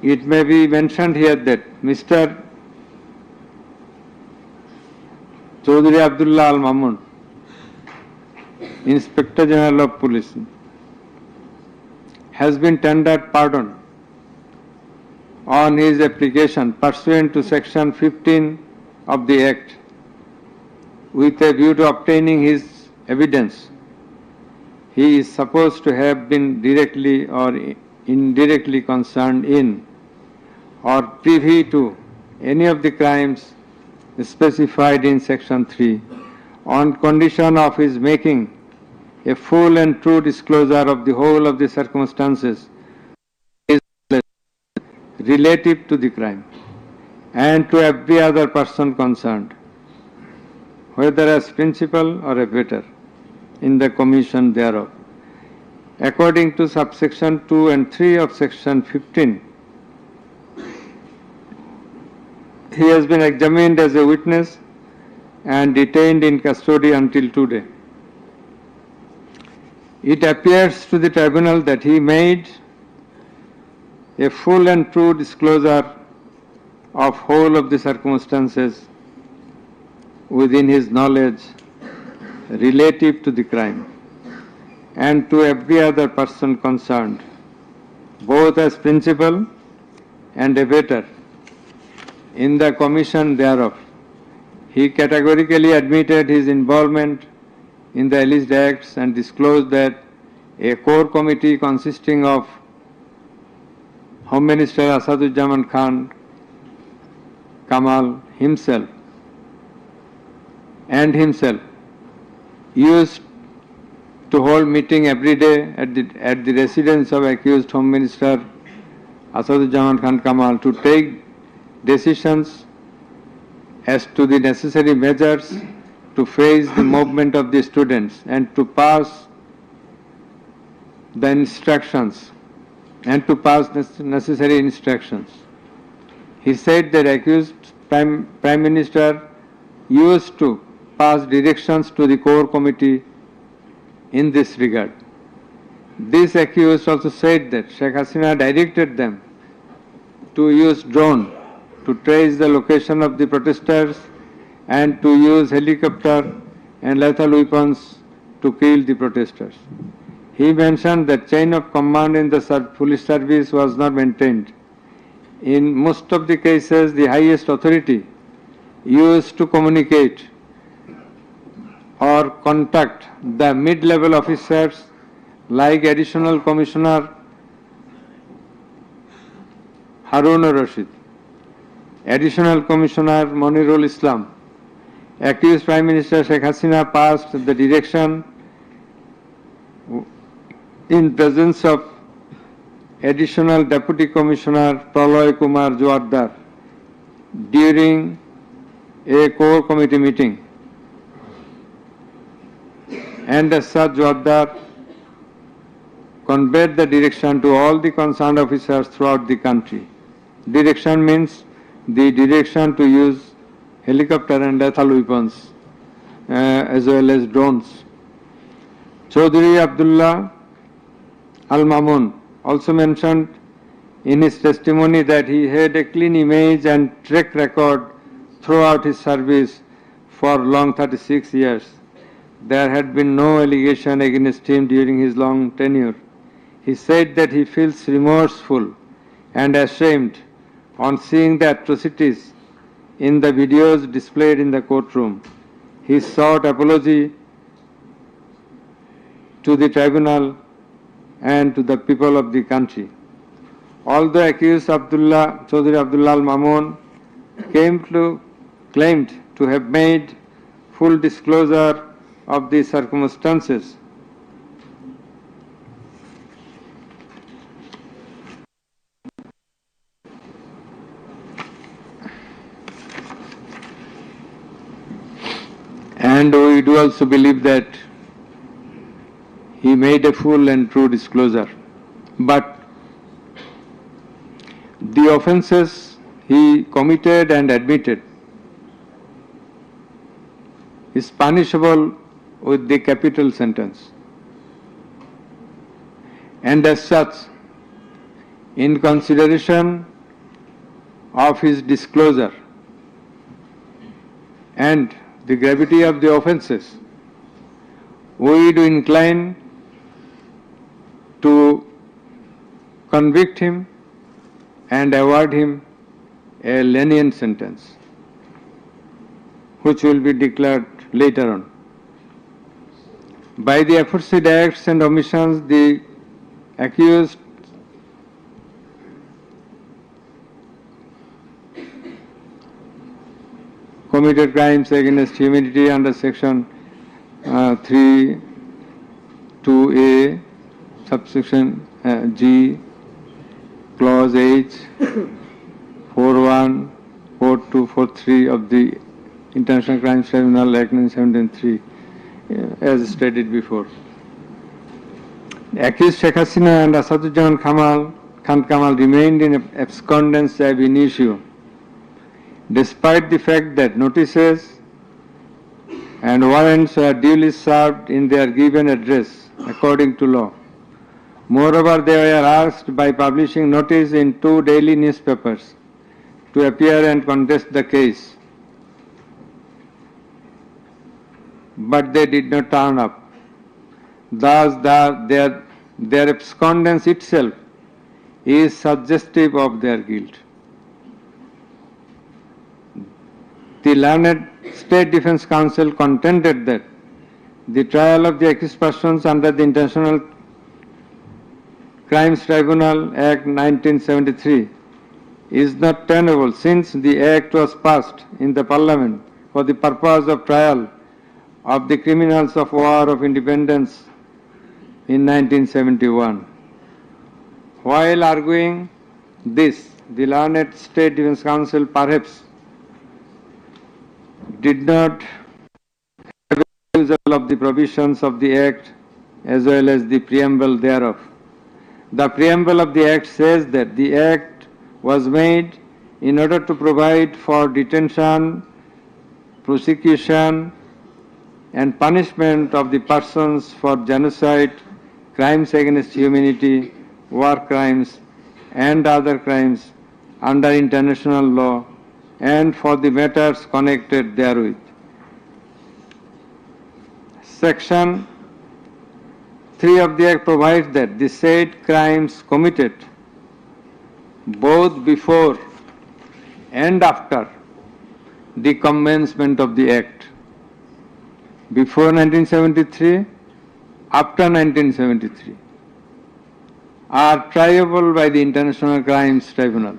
It may be mentioned here that Mr. Chaudhry Abdullah Al Mamun, Inspector General of Police, has been tendered pardon on his application pursuant to section 15 of the Act with a view to obtaining his evidence. He is supposed to have been directly or indirectly concerned in or privy to any of the crimes specified in section 3 on condition of his making a full and true disclosure of the whole of the circumstances relative to the crime and to every other person concerned, whether as principal or abettor in the commission thereof. According to subsection 2 and 3 of section 15, he has been examined as a witness and detained in custody until today. It appears to the tribunal that he made a full and true disclosure of whole of the circumstances within his knowledge relative to the crime and to every other person concerned, both as principal and abettor in the commission thereof. He categorically admitted his involvement in the alleged acts and disclosed that a core committee consisting of Home Minister Asaduzzaman Khan Kamal himself used to hold meeting every day at the residence of accused Home Minister Asaduzzaman Khan Kamal to take decisions as to the necessary measures to face the movement of the students and to pass the instructions and to pass necessary instructions. He said that accused Prime Minister used to pass directions to the core committee in this regard. This accused also said that Sheikh Hasina directed them to use drone to trace the location of the protesters and to use helicopter and lethal weapons to kill the protesters. He mentioned that chain of command in the police service was not maintained. In most of the cases, the highest authority used to communicate or contact the mid-level officers like Additional Commissioner Harun Rashid, Additional Commissioner Monirul Islam. Accused Prime Minister Sheikh Hasina passed the direction in presence of Additional Deputy Commissioner Praloy Kumar Joardar during a core committee meeting, and as such Joardar conveyed the direction to all the concerned officers throughout the country. Direction means the direction to use helicopter and lethal weapons as well as drones. Chaudhry Abdullah Al-Mamun also mentioned in his testimony that he had a clean image and track record throughout his service for long 36 years. There had been no allegation against him during his long tenure. He said that he feels remorseful and ashamed on seeing the atrocities in the videos displayed in the courtroom. He sought apology to the tribunal and to the people of the country. Although accused Chaudhry Abdullah Al-Mamun claimed to have made full disclosure of the circumstances, and we do also believe that he made a full and true disclosure. But the offences he committed and admitted is punishable with the capital sentence. And as such, in consideration of his disclosure and the gravity of the offences, we do incline to convict him and award him a lenient sentence, which will be declared later on. By the aforesaid acts and omissions, the accused committed crimes against humanity under section 3(2)(a), subsection G, clause H, 4(1), 4(2), 4(3) of the International Crimes Tribunal Act 1973, as stated before. Accused Sheikh Hasina and Asaduজ্জামান Khan Kamal remained in abscondence ab initio, despite the fact that notices and warrants were duly served in their given address according to law. Moreover, they were asked by publishing notice in 2 daily newspapers to appear and contest the case, but they did not turn up. Thus, their abscondence itself is suggestive of their guilt. The learned State Defence Council contended that the trial of the accused persons under the International Crimes Tribunal Act 1973 is not tenable, since the Act was passed in the Parliament for the purpose of trial of the criminals of War of Independence in 1971. While arguing this, the learned State Defence Council perhaps did not have a refusal of the provisions of the Act as well as the preamble thereof. The preamble of the Act says that the Act was made in order to provide for detention, prosecution, and punishment of the persons for genocide, crimes against humanity, war crimes, and other crimes under international law, and for the matters connected therewith. Section 3 of the Act provides that the said crimes committed both before and after the commencement of the Act, before 1973, after 1973, are triable by the International Crimes Tribunal,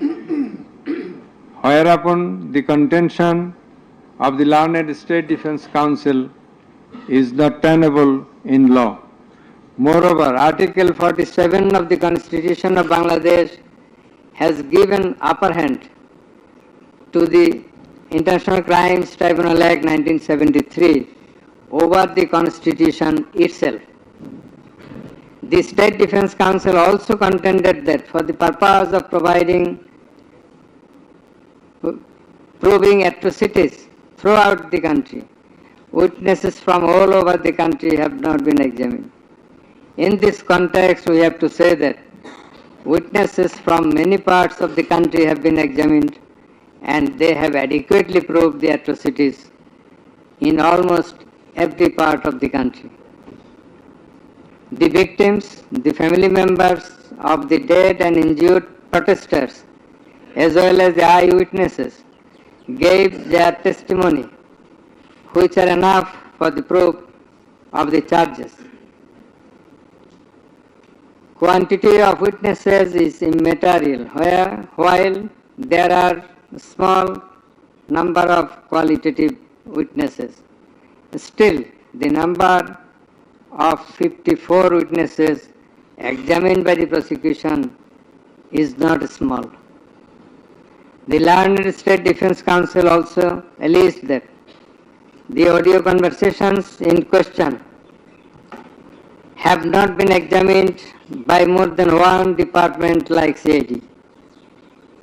whereupon the contention of the learned State Defence Council is not tenable in law. Moreover, Article 47 of the Constitution of Bangladesh has given upper hand to the International Crimes Tribunal Act 1973 over the Constitution itself. The State Defense Council also contended that for the purpose of proving atrocities throughout the country, witnesses from all over the country have not been examined. In this context, we have to say that witnesses from many parts of the country have been examined and they have adequately proved the atrocities in almost every part of the country. The victims, the family members of the dead and injured protesters, as well as the eyewitnesses, gave their testimony, which are enough for the proof of the charges. Quantity of witnesses is immaterial, while there are a small number of qualitative witnesses. Still, the number of 54 witnesses examined by the prosecution is not small. The learned State Defense Council also alleged that the audio conversations in question have not been examined by more than one department like CID.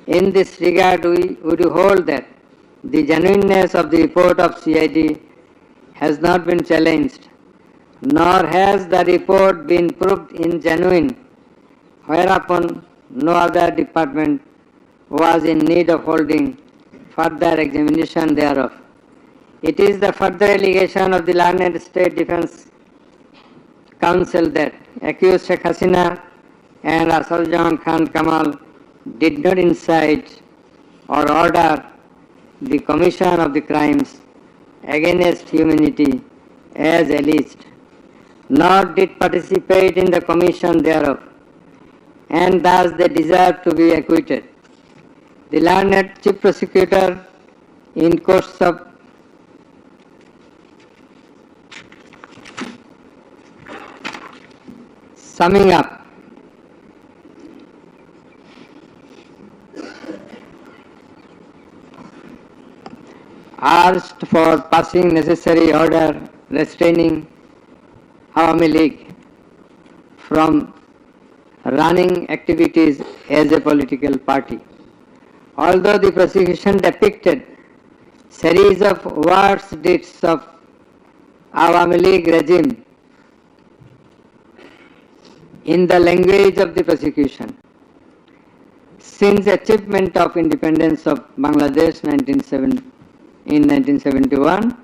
In this regard, we would hold that the genuineness of the report of CID has not been challenged, nor has the report been proved ingenuine, whereupon no other department was in need of holding further examination thereof. It is the further allegation of the learned State Defense Council that accused Sheikh Hasina and Asad Khan Kamal did not incite or order the commission of the crimes against humanity as alleged, nor did participate in the commission thereof, and thus they deserve to be acquitted. The learned Chief Prosecutor, in course of summing up, asked for passing necessary order restraining Awami League from running activities as a political party. Although the prosecution depicted series of worse deeds of Awami League regime in the language of the prosecution, since achievement of independence of Bangladesh in 1971,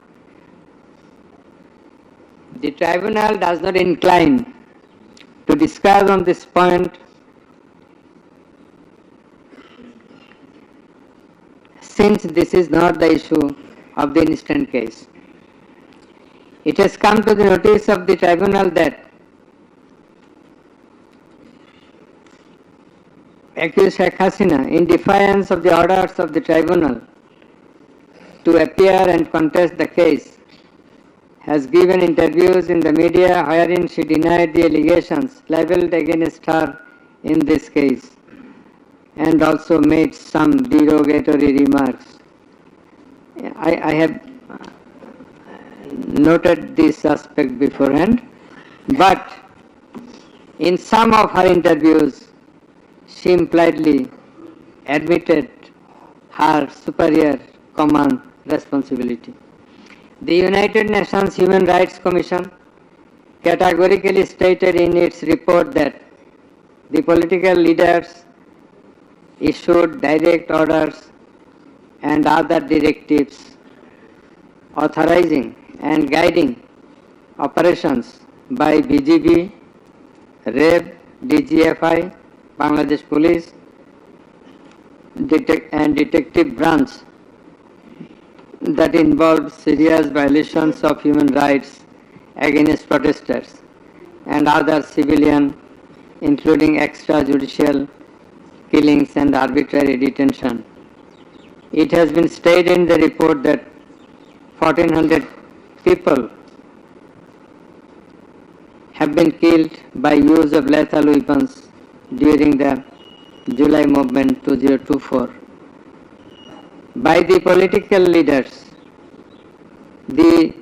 the tribunal does not incline to discuss on this point, since this is not the issue of the instant case. It has come to the notice of the tribunal that accused Sheikh Hasina, in defiance of the orders of the tribunal to appear and contest the case, has given interviews in the media wherein she denied the allegations leveled against her in this case and also made some derogatory remarks. I have noted this aspect beforehand, but in some of her interviews she impliedly admitted her superior command responsibility. The United Nations Human Rights Commission categorically stated in its report that the political leaders issued direct orders and other directives authorizing and guiding operations by BGB, REB, DGFI, Bangladesh Police, and Detective Branch that involved serious violations of human rights against protesters and other civilian, including extrajudicial killings and arbitrary detention. It has been stated in the report that 1,400 people have been killed by use of lethal weapons during the July movement 2024. By the political leaders, the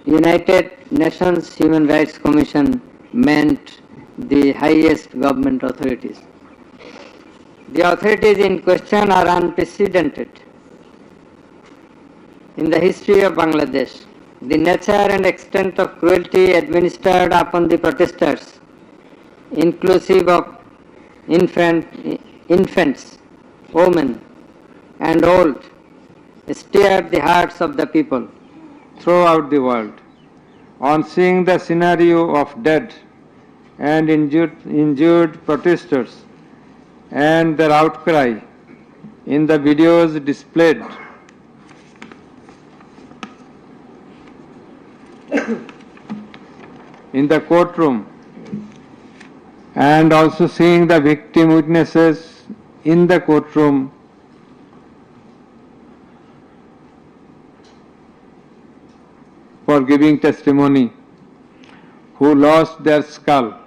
United Nations Human Rights Commission meant the highest government authorities. The authorities in question are unprecedented in the history of Bangladesh. The nature and extent of cruelty administered upon the protesters, inclusive of infants, women, and old, stirred the hearts of the people throughout the world. On seeing the scenario of dead and injured protesters and their outcry in the videos displayed in the courtroom, and also seeing the victim witnesses in the courtroom, for giving testimony, who lost their skull,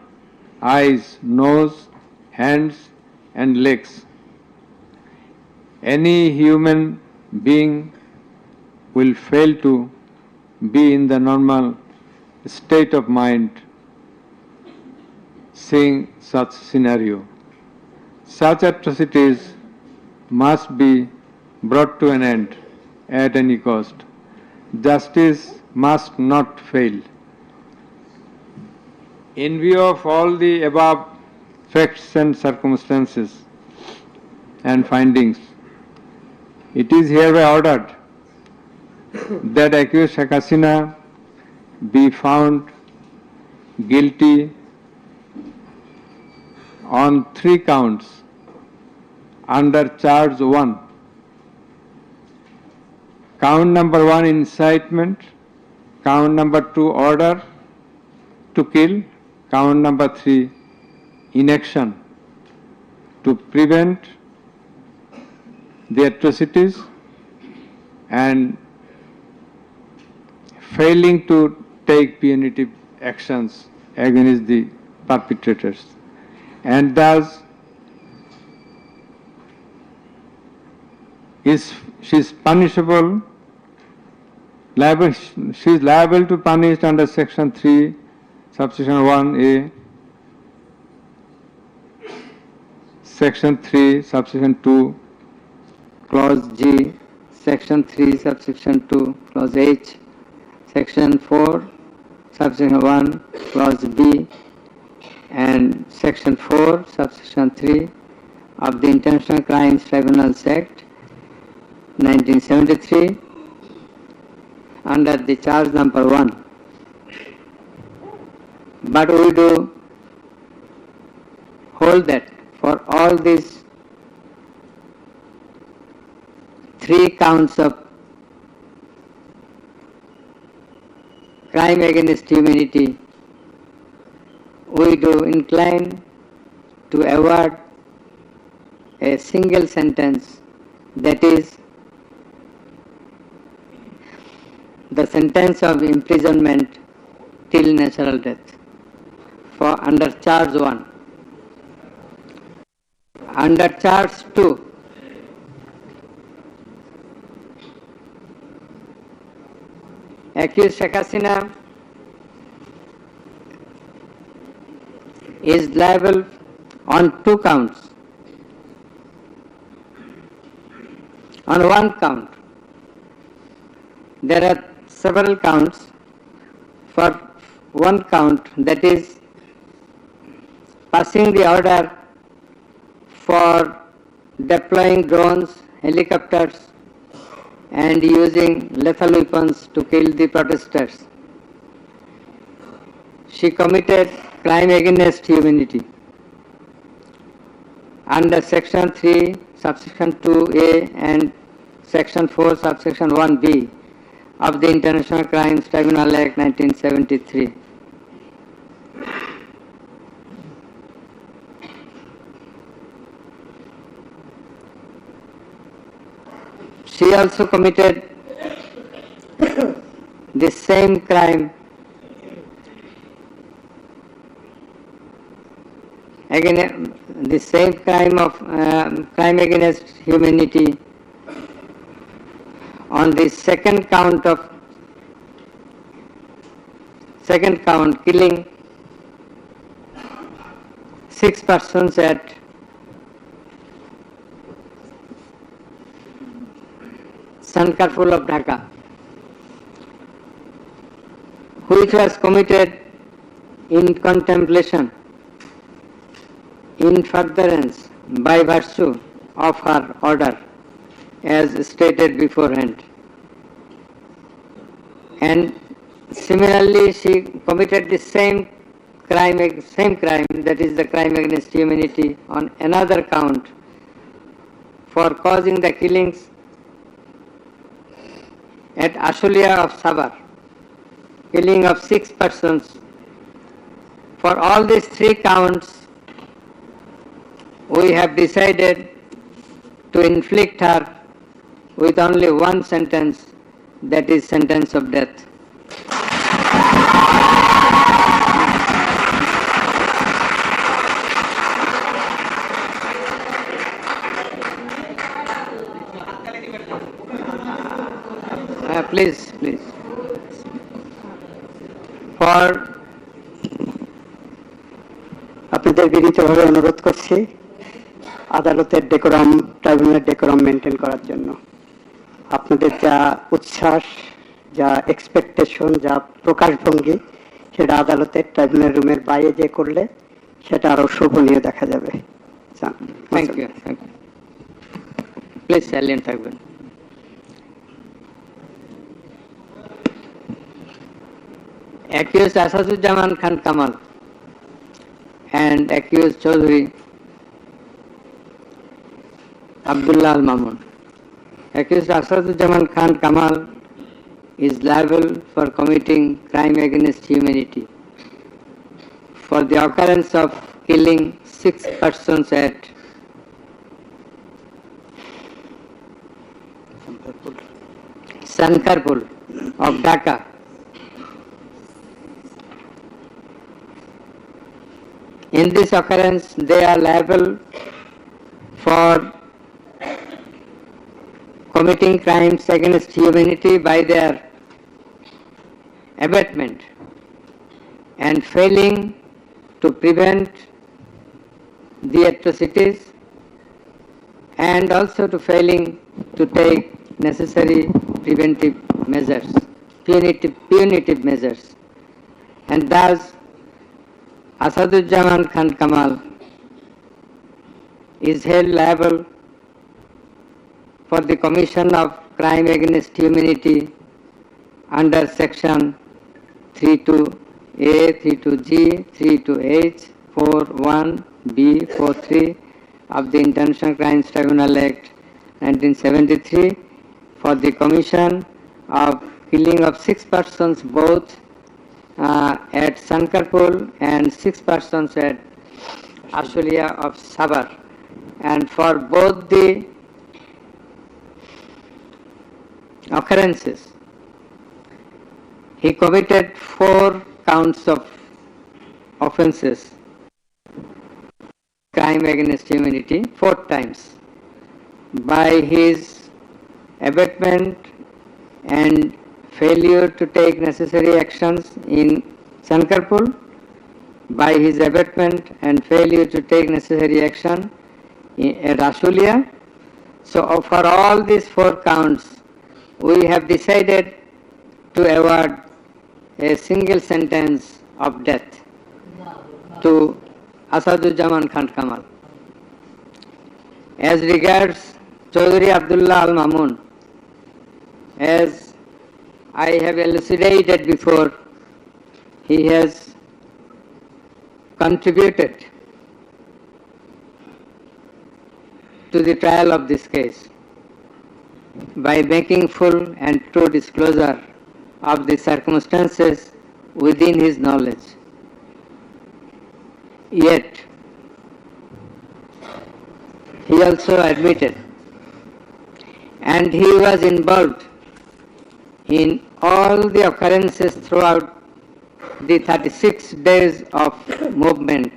eyes, nose, hands, and legs. Any human being will fail to be in the normal state of mind seeing such scenario. Such atrocities must be brought to an end at any cost. Justice must not fail. In view of all the above facts and circumstances and findings, it is hereby ordered that accused Sheikh Hasina be found guilty on 3 counts under charge 1. Count number 1, incitement. Count number 2, order to kill. Count number 3, inaction to prevent the atrocities and failing to take punitive actions against the perpetrators. And thus she is punishable, she is liable to punish under section 3, subsection 1A, section 3, subsection 2, clause G, section 3, subsection 2, clause H, section 4, subsection 1, clause B, and section 4, subsection 3 of the International Crimes Tribunals Act 1973 under the charge number 1. But we do hold that for all these 3 counts of crime against humanity, we do incline to award a single sentence, that is the sentence of imprisonment till natural death for under charge 1. Under charge 2, accused Sheikh Hasina is liable on 2 counts. On 1 count, there are several counts. For 1 count, that is passing the order for deploying drones, helicopters, and using lethal weapons to kill the protesters. She committed crime against humanity under section 3, subsection 2A and section 4, subsection 1B of the International Crimes Tribunal Act 1973. She also committed the same crime again, the same crime of crime against humanity on the second count, killing 6 persons at Sankarpur of Dhaka, which was committed in contemplation, in furtherance by virtue of her order, as stated beforehand. And similarly, she committed the same crime, that is the crime against humanity, on another count for causing the killings at Ashulia of Sabar, killing of 6 persons. For all these 3 counts, we have decided to inflict her with only one sentence, that is sentence of death. Please. For আপনাদের বিনীতভাবে অনুরোধ করছি আদালতের decorum, ট্রাইব্যুনালের decorum maintain করার জন্য। আপনাদের যা উচ্ছ্বাস, যা এক্সপেকটেশন, যা প্রকাশভঙ্গি, সেটা আদালতের ট্রাইব্যুনাল রুমের বাইরে যে করলে সেটা আরো শোভনীয় দেখা যাবে। Thank you. প্লিজ সাইলেন্ট থাকবেন। Accused Asadujaman Khan Kamal and accused Chaudhary Abdullah Al Mamun. Accused Asadujaman Khan Kamal is liable for committing crime against humanity for the occurrence of killing 6 persons at Sankarpur of Dhaka. In this occurrence, they are liable for committing crimes against humanity by their abatement and failing to prevent the atrocities, and also to failing to take necessary preventive measures, punitive measures, and thus Asadujaman Khan Kamal is held liable for the commission of crime against humanity under section 32A, 32G, 32H, 41B, 43 of the International Crimes Tribunal Act 1973 for the commission of killing of 6 persons both at Sankarpur and 6 persons at Ashulia of Sabar, and for both the occurrences he committed 4 counts of offences, crime against humanity, 4 times, by his abatement and failure to take necessary actions in Sankarpur, by his abatement and failure to take necessary action at Ashulia. So for all these 4 counts, we have decided to award a single sentence of death to Asadujaman Khan Kamal. As regards Chaudhary Abdullah Al Mamun, as I have elucidated before, he has contributed to the trial of this case by making full and true disclosure of the circumstances within his knowledge. Yet, he also admitted, and he was involved in all the occurrences throughout the 36 days of movement,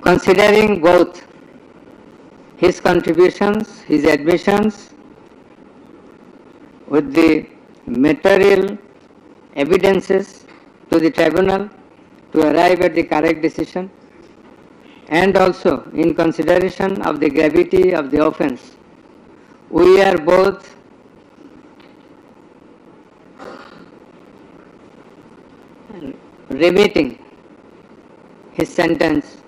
considering both his contributions, his admissions, with the material evidences to the tribunal, to arrive at the correct decision, and also in consideration of the gravity of the offence, we are both remitting his sentence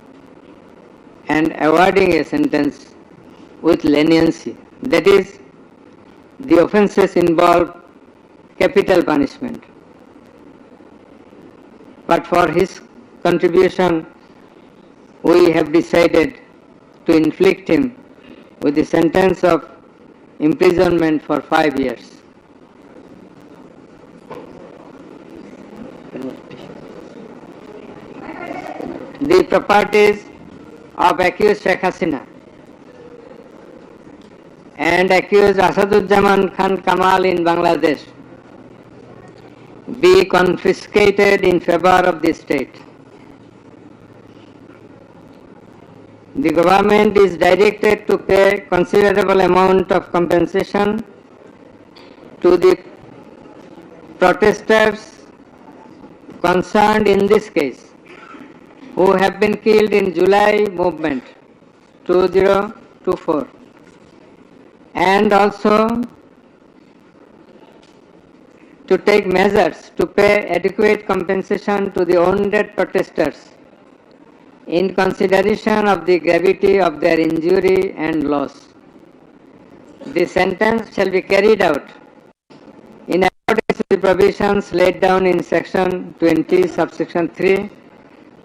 and awarding a sentence with leniency. That is, the offences involve capital punishment. But for his contribution, we have decided to inflict him with the sentence of imprisonment for 5 years. The properties of accused Sheikh Hasina and accused Asaduzzaman Khan Kamal in Bangladesh be confiscated in favor of the state. The government is directed to pay considerable amount of compensation to the protesters concerned in this case, who have been killed in July movement 2024, and also to take measures to pay adequate compensation to the wounded protesters in consideration of the gravity of their injury and loss. The sentence shall be carried out in accordance with the provisions laid down in section 20, subsection 3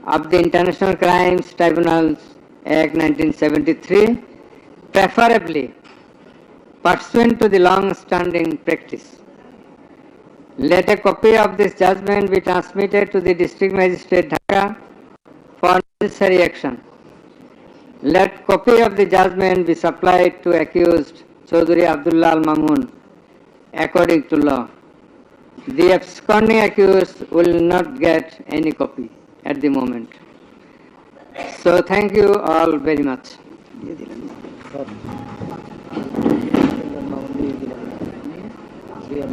of the International Crimes Tribunals Act 1973, preferably pursuant to the long-standing practice. Let a copy of this judgment be transmitted to the District Magistrate Dhaka for necessary action. Let copy of the judgment be supplied to accused Chaudhry Abdullah Al Mamun according to law. The absconding accused will not get any copy at the moment. So thank you all very much. We are